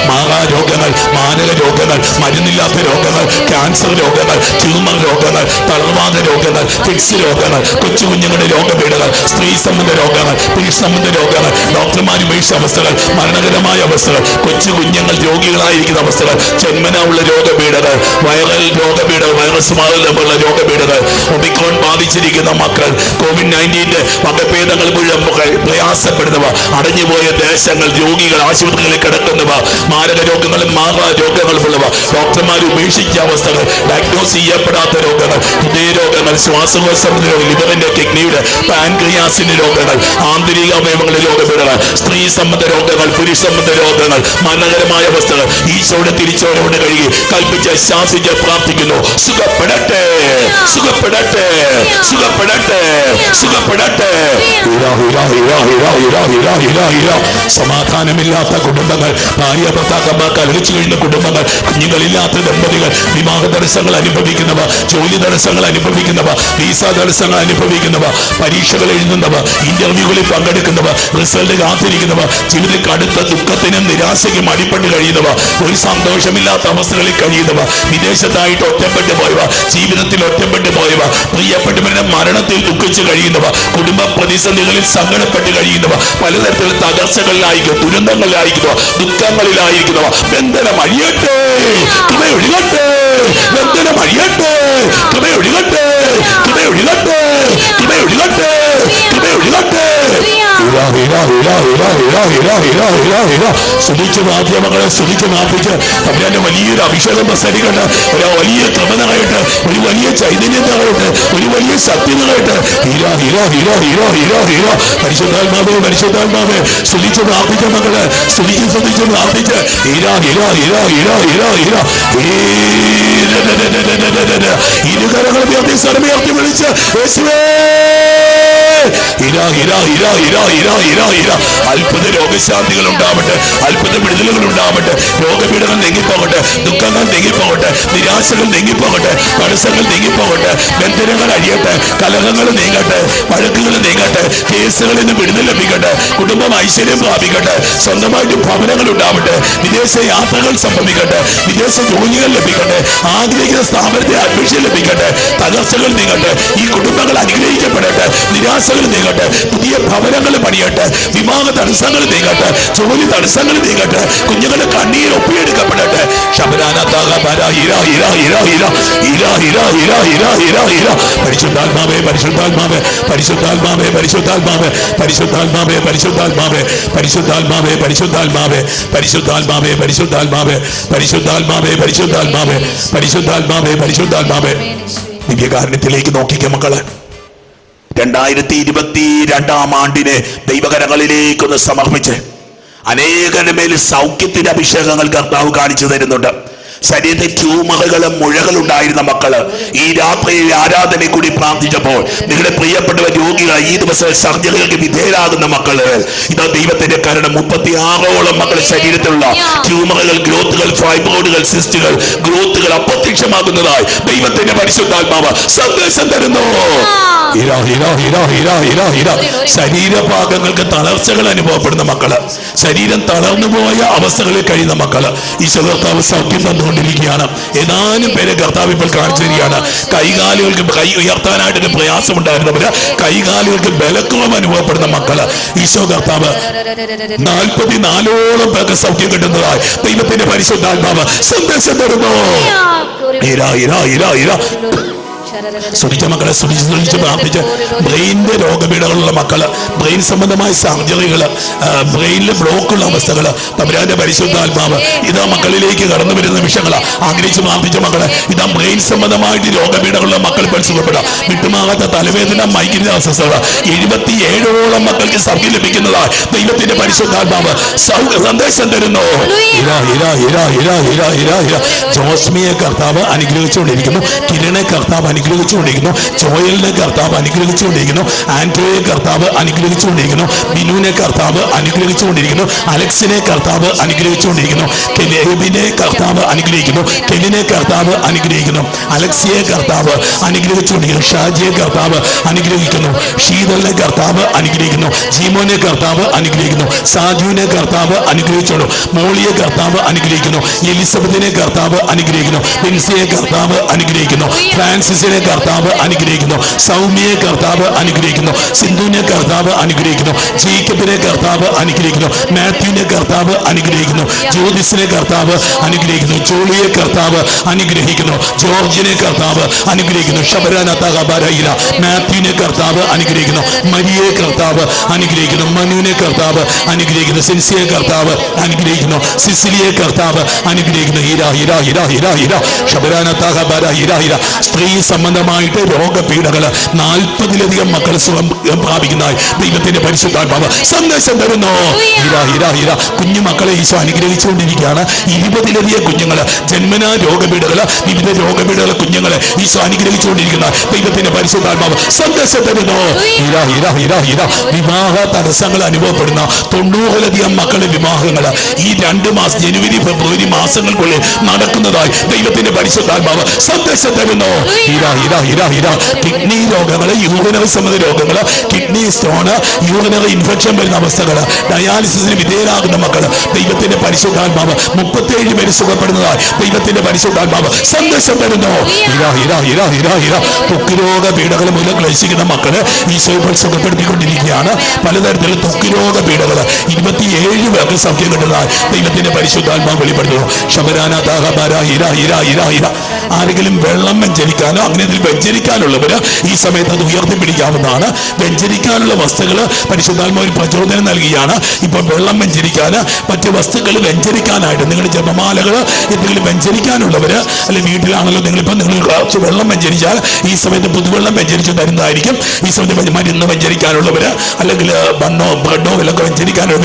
മാറാരോഗങ്ങൾ, മാനക രോഗങ്ങൾ, മരുന്നില്ലാത്ത രോഗങ്ങൾ, ക്യാൻസർ രോഗങ്ങൾ, ട്യൂമർ രോഗങ്ങൾ, തളർവാദ രോഗങ്ങൾ, ഫിക്സ് രോഗങ്ങൾ, കൊച്ചു കുഞ്ഞുങ്ങളുടെ രോഗപീഠകൾ, സ്ത്രീ സംബന്ധ രോഗങ്ങൾ, പുരുഷ സംബന്ധ രോഗങ്ങൾ, ഡോക്ടർമാർ ഉപേക്ഷ അവസ്ഥകൾ, മരണകരമായ അവസ്ഥകൾ, കൊച്ചു കുഞ്ഞുങ്ങൾ രോഗികളായിരിക്കുന്ന അവസ്ഥകൾ, ജന്മന ഉള്ള രോഗപീഠകൾ, വൈറൽ രോഗപീഠകൾ, വൈറസ് മാറുള്ള രോഗപീഠകൾ, ഒമിക്രോൺ ബാധിച്ചിരിക്കുന്ന മക്കൾ, COVID-19 വകഭേദങ്ങൾ മുഴുവൻ പ്രയാസപ്പെടുന്നവ, അടഞ്ഞുപോയ ദേശങ്ങൾ, രോഗികൾ, ആശുപത്രികളിൽ കിടക്കുന്നവ, മാരക രോഗങ്ങളും മാറാ രോഗങ്ങളുമുള്ളവ, ഡോക്ടർമാർ ഉപേക്ഷിച്ച അവസ്ഥകൾ, ഡയഗ്നോസ് ചെയ്യപ്പെടാത്ത രോഗങ്ങൾ, ഹൃദയ രോഗങ്ങൾ, ശ്വാസകോശ രോഗങ്ങൾ, ലിവറിന്റെ കിഡ്നിയുടെ പാൻക്രിയാസിന്റെ രോഗങ്ങൾ, ആന്തരിക അവയവങ്ങളുടെ രോഗപീഠകൾ, സ്ത്രീ സംബന്ധ രോഗങ്ങൾ, പുരുഷ സംബന്ധ രോഗങ്ങൾ, മരണകരമായ അവസ്ഥകൾ ഈശോയുടെ തിരിച്ചോരോട് കഴുകി കൽപ്പിച്ച് ശാസിച്ച് പ്രാർത്ഥിക്കുന്നു. സുഖപ്പെടട്ടെ, സുഖപ്പെടട്ടെ, സുഖപ്പെടട്ടെ, സുഖപ്പെടട്ടെ. സമാധാനമില്ലാത്ത കുടുംബങ്ങൾ, ഭാര്യ ഭർത്താക്കന്മാർ കലഹിച്ചു കഴിയുന്ന കുടുംബങ്ങൾ, കുഞ്ഞുങ്ങളില്ലാത്ത ദമ്പതികൾ, വിവാഹ തടസ്സങ്ങൾ അനുഭവിക്കുന്നവ, ജോലി തടസ്സങ്ങൾ അനുഭവിക്കുന്നവ, വിസ തടസ്സങ്ങൾ അനുഭവിക്കുന്നവ, പരീക്ഷകൾ എഴുതുന്നവ, ഇന്റർവ്യൂകളിൽ പങ്കെടുക്കുന്നവ, റിസൾട്ട് കാത്തിരിക്കുന്നവ, ജീവിതത്തിൽ കടുത്ത ദുഃഖത്തിനും നിരാശയ്ക്കും അടിപ്പെട്ട് കഴിയുന്നവ, ഒരു സന്തോഷമില്ലാത്ത അവസ്ഥകളിൽ കഴിയുന്നവ, വിദേശത്തായിട്ട് ഒറ്റപ്പെട്ടു പോയവ, ജീവിതത്തിൽ ഒറ്റപ്പെട്ടു പോയവ, പ്രിയപ്പെട്ടവരുടെ മരണത്തിൽ ദുഃഖിച്ച് കഴിയുന്നവ, കഴിയുന്നവ, കുടുംബ പ്രതിസന്ധികളിൽ സങ്കടപ്പെട്ട് കഴിയുന്നവ, പലതരത്തിലുള്ള തകർച്ചകളിലായിരിക്കും, ദുരന്തങ്ങളിലായിരിക്കുന്നവ, ദുഃഖങ്ങളിലായിരിക്കുന്നവ, ബന്ധനം അഴിയട്ടെ, കൃപയൊഴുകട്ടെ, ബന്ധനം അഴിയട്ടെ, കൃപയൊഴുകട്ടെ, കൃപയൊഴുകട്ടെ, കൃപയൊഴുകട്ടെ, കൃപയൊഴുകട്ടെ. സ്തുതിച്ച് മാധ്യമങ്ങളെ സ്തുതിച്ച് മാർപ്പിച്ച് തമ്പുരാന്റെ വലിയൊരു അഭിഷേകം പ്രസരിക്കട്ടെ, ഒരു വലിയ കൃപ നിറയട്ടെ, ഒരു വലിയ ചൈതന്യം നിറയട്ടെ, ഒരു വലിയ ശക്തി നിറയട്ടെ. പരിശുദ്ധാത്മാവേ, പരിശുദ്ധാത്മാവേ, സ്തുതിച്ച് പ്രാർത്ഥിച്ച മക്കളെ സ്തുതിച്ച് പ്രാർത്ഥിച്ച് ഇരുകരങ്ങൾ ഉയർത്തി സ്വരമുയർത്തി വിളിച്ച് യേശുവേ, അത്ഭുത രോഗശാന്തികൾ ഉണ്ടാവട്ടെ, അത്ഭുത വിടുതലുകൾ ഉണ്ടാവട്ടെ, രോഗപീഠങ്ങൾ നീങ്ങിപ്പോകട്ടെ, ദുഃഖങ്ങൾ നീങ്ങിപ്പോകട്ടെ, നിരാശകൾ നീങ്ങിപ്പോകട്ടെ, തടസ്സങ്ങൾ നീങ്ങിപ്പോകട്ടെ, ബന്ധനങ്ങൾ അഴിയട്ടെ, കലഹങ്ങൾ നീങ്ങട്ടെ, വഴക്കുകൾ നീങ്ങട്ടെ, കേസുകളിൽ നിന്ന് വിടുതൽ ലഭിക്കട്ടെ, കുടുംബം ഐശ്വര്യം പ്രാപിക്കട്ടെ, സ്വന്തമായിട്ട് ഭവനങ്ങൾ ഉണ്ടാവട്ടെ, വിദേശ യാത്രകൾ സംഭവിക്കട്ടെ, വിദേശ ജോലികൾ ലഭിക്കട്ടെ, ആഗ്രഹിക്കുന്ന സ്ഥാപനത്തെ അഡ്മിഷൻ ലഭിക്കട്ടെ, തകർച്ചകൾ നീങ്ങട്ടെ, ഈ കുടുംബങ്ങൾ അനുഗ്രഹിക്കപ്പെടട്ടെ, നിരാശകൾ നീങ്ങട്ടെ, പുതിയ ഭവനങ്ങൾ പണിയട്ടെ, വിവാഹ തടസ്സങ്ങൾ നീങ്ങട്ടെ, ജോലി തടസ്സങ്ങൾ നീങ്ങട്ടെ, കുഞ്ഞുങ്ങളുടെ കണ്ണീർ ഒപ്പിയെടുക്കപ്പെടട്ടെ. പരിശുദ്ധാത്മാവേ, പരിശുദ്ധാത്മാവേ, പരിശുദ്ധാത്മാവേ, പരിശുദ്ധാത്മാവേ, പരിശുദ്ധാത്മാവേ, പരിശുദ്ധാത്മാവേ, പരിശുദ്ധാത്മാവേ, പരിശുദ്ധാത്മാവേ, പരിശുദ്ധാത്മാവേ, പരിശുദ്ധാത്മാവേ, പരിശുദ്ധാത്മാവേ, പരിശുദ്ധാത്മാവേ, പരിശുദ്ധാത്മാവേ, പരിശുദ്ധാത്മാവേ. ദിവ്യകാരുണ്യത്തിലേക്ക് നോക്കിക്ക മക്കളെ. 2022 ആണ്ടിനെ ദൈവകരങ്ങളിലേക്കൊന്ന് സമർപ്പിച്ച് അനേകരുടെ മേൽ സൗഖ്യത്തിന്റെ അഭിഷേകങ്ങൾ കർത്താവ് കാണിച്ചു തരുന്നുണ്ട്. ശരീരത്തിൽ ട്യൂമറുകളും മുഴകളുണ്ടായിരുന്ന മക്കള് ഈ രാത്രിയിൽ ആരാധനയെ കൂടി പ്രാർത്ഥിച്ചപ്പോൾ നിങ്ങളുടെ പ്രിയപ്പെട്ടവ രോഗികൾ ഈ ദിവസം സർജറികൾക്ക് വിധേയരാകുന്ന മക്കള് ഇതാ ദൈവത്തിന്റെ കാരണം 36ഓളം മക്കളുടെ ശരീരത്തിലുള്ള ട്യൂമറുകൾ, ഗ്രോത്തുകൾ, ഫൈബ്രോയിഡുകൾ, സിസ്റ്റുകൾ, ഗ്രോത്തുകൾ അപ്രത്യക്ഷമാകുന്നതായി ദൈവത്തിന്റെ പരിശുദ്ധാത്മാവ് സന്ദേശം തരുന്നു. ശരീരഭാഗങ്ങൾക്ക് തളർച്ചകൾ അനുഭവപ്പെടുന്ന മക്കള്, ശരീരം തളർന്നുപോയ അവസ്ഥകളിൽ കഴിയുന്ന മക്കള് ഈശോ കർത്താവ് സൗഖ്യം തന്നുകൊണ്ടിരിക്കുകയാണ്. ഏതാനും പേരെ കർത്താവ് ഇപ്പോൾ കാണിച്ചു തരികയാണ്. കൈകാലുകൾക്ക് കൈ ഉയർത്താനായിട്ട് പ്രയാസമുണ്ടായിരുന്നവര്, കൈകാലുകൾക്ക് ബലക്കുറവ് അനുഭവപ്പെടുന്ന മക്കള് ഈശോ കർത്താവ് 44ഓളം പേർക്ക് സൗഖ്യം കിട്ടുന്നതായി ദൈവത്തിന്റെ പരിശുദ്ധാത്മാവ് സന്ദേശം തരുന്നു. സ്തുതിച്ച മക്കളെ സ്തുതിച്ച് പ്രാർത്ഥിച്ച് ബ്രെയിനിന്റെ രോഗപീഠകളുള്ള മക്കള്, ബ്രെയിൻ സംബന്ധമായ സർജറികള്, ബ്രെയിനിൽ ബ്ലോക്കുള്ള അവസ്ഥകള് തമ്പുരാന്റെ പരിശുദ്ധാത്മാവ് ഇതാ മക്കളിലേക്ക് കടന്നു വരുന്ന നിമിഷങ്ങളാ. ആഗ്രഹിച്ച് പ്രാർത്ഥിച്ച മക്കളെ ഇതാ ബ്രെയിൻ സംബന്ധമായിട്ട് രോഗപീഠകളുള്ള മക്കൾ ഇപ്പോൾ സുഖപ്പെടാം. വിട്ടുമാകാത്ത തലവേദന, മൈഗ്രെയിൻ അസ്വസ്ഥത 77ഓളം മക്കൾക്ക് സൗഖ്യം ലഭിക്കുന്നതായി ദൈവത്തിന്റെ പരിശുദ്ധാത്മാവ് സന്ദേശം തരുന്നു. ജോസ്മിയെ കർത്താവ് അനുഗ്രഹിച്ചുകൊണ്ടിരിക്കുന്നു, കിരണെ കർത്താവ് അനുഗ്രഹിച്ചുകൊണ്ടിരിക്കുന്നു, ജോയലിനെ കർത്താവ് അനുഗ്രഹിച്ചുകൊണ്ടിരിക്കുന്നു, ആൻഡ്രോയെ കർത്താവ് അനുഗ്രഹിച്ചുകൊണ്ടിരിക്കുന്നു, ബിനുവിനെ കർത്താവ് അനുഗ്രഹിച്ചുകൊണ്ടിരിക്കുന്നു, അലക്സിനെ കർത്താവ് അനുഗ്രഹിച്ചുകൊണ്ടിരിക്കുന്നു, കെലിനെ കർത്താവ് അനുഗ്രഹിക്കുന്നു, കെലിനെ കർത്താവ് അനുഗ്രഹിക്കുന്നു, അലക്സിയെ കർത്താവ് അനുഗ്രഹിച്ചുകൊണ്ടിരിക്കുന്നു, ഷാജിയെ കർത്താവ് അനുഗ്രഹിക്കുന്നു, ഷീതലിനെ കർത്താവ് അനുഗ്രഹിക്കുന്നു, ജീമോനെ കർത്താവ് അനുഗ്രഹിക്കുന്നു, സാജുവിനെ കർത്താവ് അനുഗ്രഹിച്ചോളൂ, മോളിയെ കർത്താവ് അനുഗ്രഹിക്കുന്നു, എലിസബത്തിനെ കർത്താവ് അനുഗ്രഹിക്കുന്നു, ബിൻസിയെ കർത്താവ് അനുഗ്രഹിക്കുന്നു, ഫ്രാൻസിസിനെ കർത്താവ് അനുഗ്രഹിക്കുന്നു, സൗമ്യയെ കർത്താവ് അനുഗ്രഹിക്കുന്നു, സിന്ധുവിനെ കർത്താവ് അനുഗ്രഹിക്കുന്നു, ജേക്കബിനെ കർത്താവ് അനുഗ്രഹിക്കുന്നു, മാത്യുവിനെ കർത്താവ് അനുഗ്രഹിക്കുന്നു, ജ്യോതിസിനെ കർത്താവ് അനുഗ്രഹിക്കുന്നു, ജോളിയെ കർത്താവ് അനുഗ്രഹിക്കുന്നു, ജോർജിനെ കർത്താവ് അനുഗ്രഹിക്കുന്നു, ഷബരാനത്തകബരയില മാത്യുവിനെ കർത്താവ് അനുഗ്രഹിക്കുന്നു, മരിയെ കർത്താവ് അനുഗ്രഹിക്കുന്നു, മനുവിനെ കർത്താവ് അനുഗ്രഹിക്കുന്നു, സിൻസിയെ കർത്താവ് അനുഗ്രഹിക്കുന്നു, സിസിലിയെ കർത്താവ് അനുഗ്രഹിക്കുന്നു. സ്ത്രീ സംബന്ധമായിട്ട് രോഗപീഠകള് 40ലധികം മക്കൾ സുഖം പ്രാപിക്കുന്നതായി ദൈവത്തിന്റെ പരിശുദ്ധാത്മാവ് സന്ദേശം തരുന്നു. കുഞ്ഞു മക്കളെ ഈശോ അനുഗ്രഹിച്ചുകൊണ്ടിരിക്കുകയാണ്. 20ലധികം കുഞ്ഞുങ്ങള് ജന്മനാ രോഗപീഠകള്, വിവിധ രോഗപീഠകളെ കുഞ്ഞുങ്ങളെ ഈശോ അനുഗ്രഹിച്ചുകൊണ്ടിരിക്കുന്ന ദൈവത്തിന്റെ പരിശുദ്ധാത്മാവ് സന്ദേശം തരുന്നു. വിവാഹ തടസ്സങ്ങൾ അനുഭവപ്പെടുന്ന 90ലധികം മക്കളുടെ വിവാഹങ്ങള് ഈ 2 മാസം ജനുവരി ഫെബ്രുവരി മാസങ്ങൾക്കുള്ളിൽ നടക്കുന്നതായി ദൈവത്തിന്റെ പരിശുദ്ധാത്മാവ് സന്ദേശം തരുന്നു. കിഡ്നി രോഗങ്ങള്, യൂറിനറി സംബന്ധ രോഗങ്ങള്, കിഡ്നി സ്റ്റോണ്, യൂറിനറി ഇൻഫെക്ഷൻ വരുന്ന അവസ്ഥകള്, ഡയാലിസിസിന് വിധേയരാകുന്ന മക്കള്, ദൈവത്തിന്റെ പരിശുദ്ധാത്മാവ് 37 പേര് സുഖപ്പെടുന്നതായി ദൈവത്തിന്റെ പരിശുദ്ധാത്മാവ് സന്ദേശം തരുന്നു. ത്വക്ക് രോഗ പീഡകൾ മൂലം ക്ലേശിക്കുന്ന മക്കള് ഈശോ ഇപ്പോൾ സുഖപ്പെടുത്തിക്കൊണ്ടിരിക്കുകയാണ്. പലതരത്തിലുള്ള ത്വക്ക് രോഗ പീഡകള് 27 പേർക്ക് സൗഖ്യം കിട്ടുന്നതായി ദൈവത്തിന്റെ പരിശുദ്ധാത്മാവ് വെളിപ്പെടുത്തുന്നു. ആരെങ്കിലും വെള്ളം വെഞ്ചരിക്കാനോ അങ്ങനെ വെഞ്ചരിക്കാനുള്ളവര് ഈ സമയത്ത് അത് ഉയർത്തിപ്പിടിക്കാവുന്നതാണ്. വെഞ്ചരിക്കാനുള്ള വസ്തുക്കള് പരിശുദ്ധാത്മാവിന് പ്രചോദനം നൽകിയാണ്. ഇപ്പൊ വെള്ളം വെഞ്ചരിക്കാന്, മറ്റു വസ്തുക്കൾ വെഞ്ചരിക്കാനായിട്ട് നിങ്ങൾ ജപമാലകൾ എന്തെങ്കിലും വെഞ്ചരിക്കാനുള്ളവര്, അല്ലെങ്കിൽ വീട്ടിലാണല്ലോ നിങ്ങളിപ്പോൾ നിങ്ങൾ കുറച്ച് വെള്ളം വെഞ്ചരിച്ചാൽ ഈ സമയത്ത് പുതുവെള്ളം വെഞ്ചരിച്ച് തരുന്നതായിരിക്കും. ഈ സമയത്ത് മരുന്ന് വെഞ്ചരിക്കാനുള്ളവര്, അല്ലെങ്കിൽ ബണ്ണോ ബ്രെഡോ വിലൊക്കെ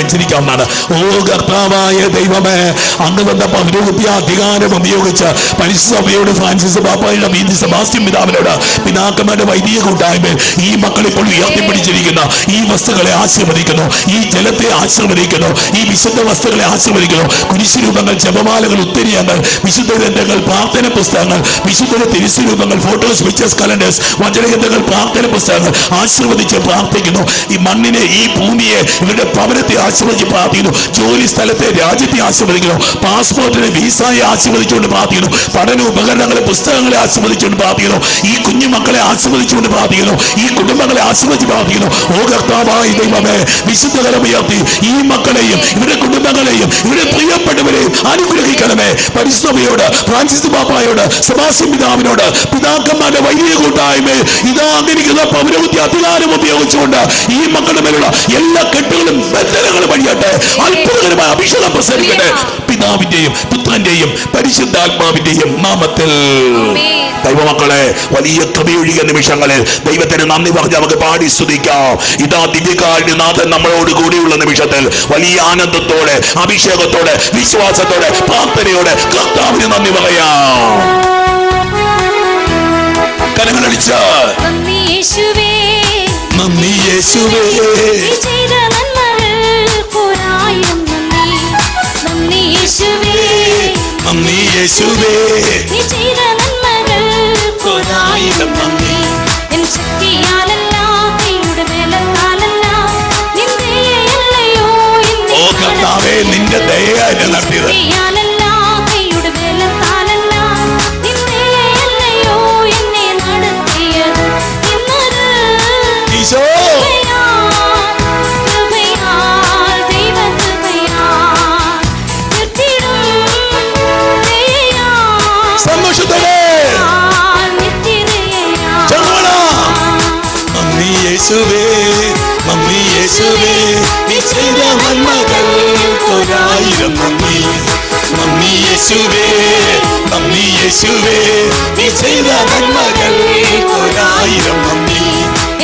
വെഞ്ചരിക്കാവുന്നതാണ്. ഓ കർത്താവായ ദൈവമേ, അങ്ങ് വന്ന പൗരോഹിത്യ അധികാരം ഉപയോഗിച്ച് പരിശുദ്ധസഭയോട്, ഫ്രാൻസിസ് പാപ്പായുടെ വീതി സെബാസ്റ്റ്യൻ പിതാവിനോട്, പിതാക്കന്മാരുടെ വൈദിക കൂട്ടായ്മ ഈ മക്കൾ ഇപ്പോൾ ഉയർത്തിപ്പിടിച്ചിരിക്കുന്ന ഈ വസ്തുക്കളെ ആശീർവദിക്കുന്നു, ഈ ജലത്തെ ആശീർവദിക്കുന്നു, ഈ വിശുദ്ധ വസ്തുക്കളെ ആശീർവദിക്കുന്നു. കുരിശുരൂപങ്ങൾ, ജപമാലകൾ, ഉത്തരീയങ്ങൾ, വിശുദ്ധ ഗ്രന്ഥങ്ങൾ, പ്രാർത്ഥന പുസ്തകങ്ങൾ, വിശുദ്ധ തിരുസ്വരൂപങ്ങൾ, ഫോട്ടോസ്, പിക്ചേഴ്സ്, കലണ്ടേഴ്സ്, വചനഗ്രന്ഥങ്ങൾ, പ്രാർത്ഥന പുസ്തകങ്ങൾ ആശീർവദിച്ച് പ്രാർത്ഥിക്കുന്നു. ഈ മണ്ണിനെ, ഈ ഭൂമിയെ, ഇവരുടെ ഭവനത്തെ ആശീർവദിച്ച് പ്രാർത്ഥിക്കുന്നു. ജോലി സ്ഥലത്തെ, രാജ്യത്തെ ആശീർവദിക്കുന്നു. പാസ്പോർട്ടിനെ, വിസയെ ആശീർവദിച്ചുകൊണ്ട് പ്രാർത്ഥിക്കുന്നു. പഠന ഉപകരണങ്ങളെ, പുസ്തകങ്ങളെ ആശീർവദിച്ചുകൊണ്ട് പ്രാർത്ഥിക്കുന്നു. ഈ കുഞ്ഞുമക്കളെ ആശീർവദിച്ചുകൊണ്ട് പ്രാർത്ഥിക്കുന്നു. ഈ കുടുംബങ്ങളെ ആശീർവദിച്ച് പ്രാർത്ഥിക്കുന്നു. ഓ കർത്താവായ ദൈവമേ, വിശുദ്ധകരം ഉയർത്തി ഈ മക്കളെയും ഇവരുടെ കുടുംബങ്ങളെയും ഇവരുടെ പ്രിയപ്പെട്ടവരെയും അനുഗ്രഹിക്കണമേ. പരിശുദ്ധയോട്, ഫ്രാൻസിസ് പാപ്പായോട്, സെബാസ്റ്റ്യൻ പിതാവിനോട്, പിതാക്കന്മാരുടെ വൈദിക കൂട്ടായ്മയെ ഇതായിരിക്കുന്ന പൗരോഹിത്യ അധികാരം ഉപയോഗിച്ചുകൊണ്ട് ഈ മക്കളുടെ മേലുള്ള എല്ലാ കെട്ടുകളും ബന്ധനങ്ങളും വഴിയട്ടെ. അത്ഭുതകരമായ അഭിഷേകം പ്രസരിക്കട്ടെ. പിതാവിന്റെയും പുത്രന്റെയും പരിശുദ്ധാത്മാവിന്റെയും നാമത്തിൽ. ദൈവമക്കളെ, വലിയ കൃപയൊഴുകിയ നിമിഷങ്ങളിൽ ദൈവത്തിന് നന്ദി പറഞ്ഞ് നമുക്ക് പാടി സ്തുതിക്കാം. ഇതാ ദിവ്യകാരുണ്യ നാഥൻ നമ്മളോട് കൂടിയുള്ള നിമിഷത്തിൽ വലിയ ആനന്ദത്തോടെ, അഭിഷേകത്തോടെ, വിശ്വാസത്തോടെ, പ്രാർത്ഥനയോടെ കർത്താവിന് നന്ദി പറയാം. കരങ്ങളടിച്ച് നന്ദി യേശുവേ, നന്ദി യേശുവേ, നീ ചെയ്ത നന്മകൾക്കൊരായിരം നന്ദി. നന്ദി യേശുവേ, നന്ദി യേശുവേ, നീ ചെയ്ത നന്മകൾക്കൊരായിരം നന്ദി. എൻ ശക്തിയാലല്ല, കൈയുടെ ബലത്താലല്ല, നിൻ ദയയല്ലയോ എന്നെ ഓ കർത്താവേ, നിന്റെ ദയയാണ് നടത്തിയത്. ശക്തിയാലല്ല, കൈയുടെ ബലത്താലല്ല, നിൻ ദയയല്ലയോ എന്നെ നടത്തിയത്. ഇന്നത് ഈശോ കൃപയാൽ, ദൈവകൃപയാൽ, നിർത്തിടും ദയയാൽ, സന്തോഷത്തോടെ നിത്യദയയാൽ. നന്ദി യേശുവേ, നന്ദി യേശുവേ, നീ ചെയ്ത നന്മകൾക്കൊരായിരം നന്ദി. നന്ദി യേശുവേ, നന്ദി യേശുവേ, നീ ചെയ്ത നന്മകൾക്കൊരായിരം നന്ദി.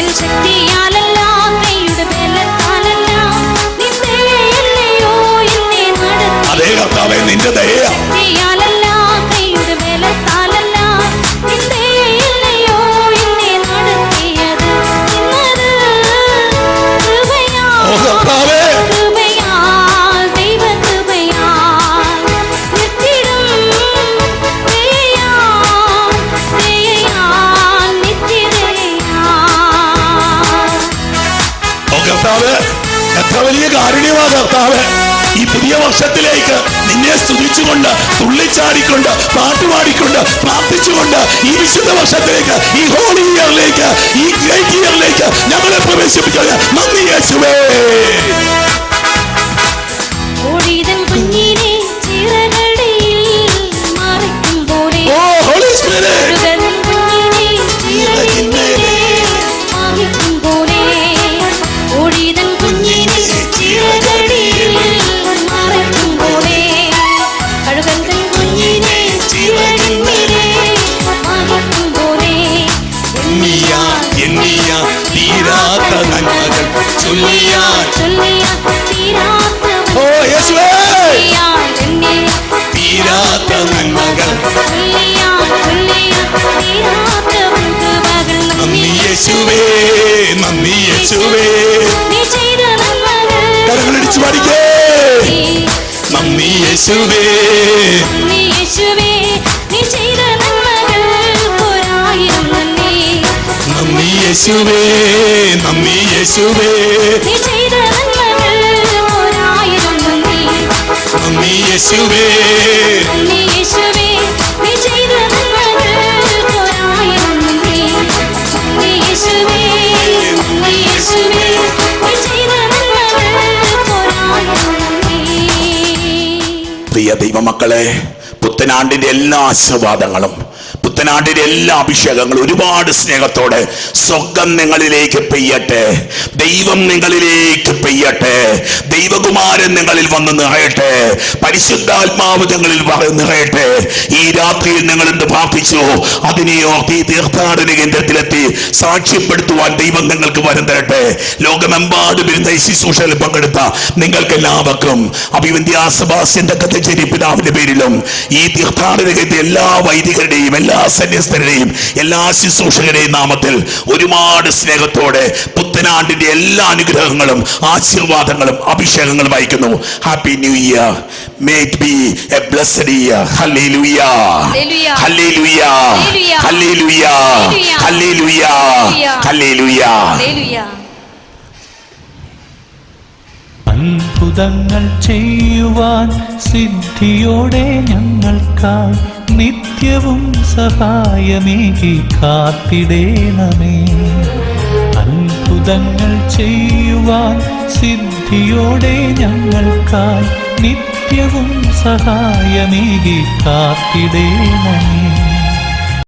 എൻ ശക്തിയാലല്ല, കൈയുടെ ബലത്താലല്ല, നിൻ ദയയല്ലയോ എന്നെ നടത്തിയത്. അതേ കർത്താവേ, നിന്റെ ദയ. ശക്തിയാലല്ല, കൈയുടെ ബലത്താലല്ല, നിൻ ദയയല്ലയോ എന്നെ നടത്തിയത്. ഇന്നത് കൃപയാൽ, ഓ കർത്താവേ, കൃപയാൽ, ദൈവകൃപയാൽ, നിർത്തിടും ദയയാൽ, ദയയാൽ, നിത്യദയയാൽ. ഓ കർത്താവേ, എത്ര വലിയ കാരുണ്യമാ കർത്താവേ. ഈ പുതിയ വർഷത്തിലേക്ക് നിന്നെ സ്തുതിച്ചുകൊണ്ട്, തുള്ളിച്ചാടിക്കൊണ്ട്, പാട്ടുപാടിക്കൊണ്ട്, പ്രാർത്ഥിച്ചുകൊണ്ട് ഈ വിശുദ്ധ വർഷത്തിലേക്ക്, ഈ ഹോളി ഇയറിലേക്ക്, ഈ ഗ്രേറ്റ് ഇയറിലേക്ക് ഞങ്ങളെ പ്രവേശിപ്പിക്കുക. നന്ദി യേശുവേ. ഓടിതൻ കുഞ്ഞിനെ ചിറകടിയിൽ മറയ്ക്കും പോലെ, ഓ ഹോളി സ്പിരിറ്റ്, ഓടുതൻ കുഞ്ഞിനെ ചിറകിന്മേലെ വഹിക്കും പോലെ, ഓടിതൻ കുഞ്ഞിനെ ചിറകടിയിൽ മറയ്ക്കും പോലെ, കഴുകൻ തൻ കുഞ്ഞിനെ ചിറകിന്മേലെ വഹിക്കും പോലെ, എണ്ണിയ തീരാത്ത നന്മകൾ ചൊല്ലിയാൽ. തീരാത്ത ഓ യേശുവേ, എന്നെ തീരാത്ത നന്മകൾ. നന്ദി യേശുവേ, നന്ദി യേശുവേ. കരങ്ങളടിച്ച് പാടിക്കേ. നന്ദി യേശുവേ, നീ ചെയ്ത നന്മകൾക്കൊരായിരം യേശുവേ, നന്ദി യേശുവേ, നീ ചെയ്ത നന്മകൾ ഒരായിരം നന്ദി. നന്ദി യേശുവേ, നന്ദി യേശുവേ, നീ ചെയ്ത നന്മകൾ ഒരായിരം നന്ദി. നന്ദി യേശുവേ, നന്ദി യേശുവേ, നീ ചെയ്ത നന്മകൾ ഒരായിരം നന്ദി. പ്രിയ ദൈവമക്കളെ, പുത്തനാണ്ടിന്റെ എല്ലാ ആശീർവാദങ്ങളും, പുത്തനാണ്ടിന്റെ എല്ലാ അഭിഷേകങ്ങളും ഒരുപാട് സ്നേഹത്തോടെ സ്വർഗം നിങ്ങളിലേക്ക് പെയ്യട്ടെ. ദൈവം നിങ്ങളിലേക്ക് പെയ്യട്ടെ. ദൈവകുമാരൻ നിങ്ങളിൽ വന്ന് നിറയട്ടെ. പരിശുദ്ധാത്മാവ് നിങ്ങളിൽ നിറയട്ടെ. ഈ രാത്രിയിൽ നിങ്ങൾ എന്ത് പ്രാർത്ഥിച്ചു അതിനെ ഓർത്ത് ഈ തീർത്ഥാടന കേന്ദ്രത്തിലെത്തി സാക്ഷ്യപ്പെടുത്തുവാൻ ദൈവം നിങ്ങൾക്ക് വരം തരട്ടെ. ലോകമെമ്പാടും ഇരുന്ന ഈ ശുശ്രൂഷയിൽ പങ്കെടുത്ത നിങ്ങൾക്ക് എല്ലാവർക്കും അഭിവന്ധ്യാസഭാസ്യന്റെ കഥചേരി പിതാവിന്റെ പേരിലും ഈ തീർത്ഥാടന കേന്ദ്ര എല്ലാ വൈദികരുടെയും എല്ലാ സന്യസ്തരുടെയും എല്ലാ ശുശ്രൂഷകരുടെയും നാമത്തിൽ ഒരുപാട് സ്നേഹത്തോടെ പുത്തനാണ്ടിന്റെ എല്ലാ അനുഗ്രഹങ്ങളും ആശീർവാദങ്ങളും അഭിഷേകങ്ങളും അയക്കുന്നു. Happy new year. May it be a blessed year. Hallelujah. Hallelujah. Hallelujah. Hallelujah. Hallelujah. Hallelujah. Hallelujah. അത്ഭുതങ്ങൾ ചെയ്യുവാൻ സിദ്ധിയോടെ ഞങ്ങൾക്കായി നിത്യവും സഹായമേകി കാത്തിടേണമേ. അത്ഭുതങ്ങൾ ചെയ്യുവാൻ സിദ്ധിയോടെ ഞങ്ങൾക്കായി നിത്യവും സഹായമേകി കാത്തിടേണമേ.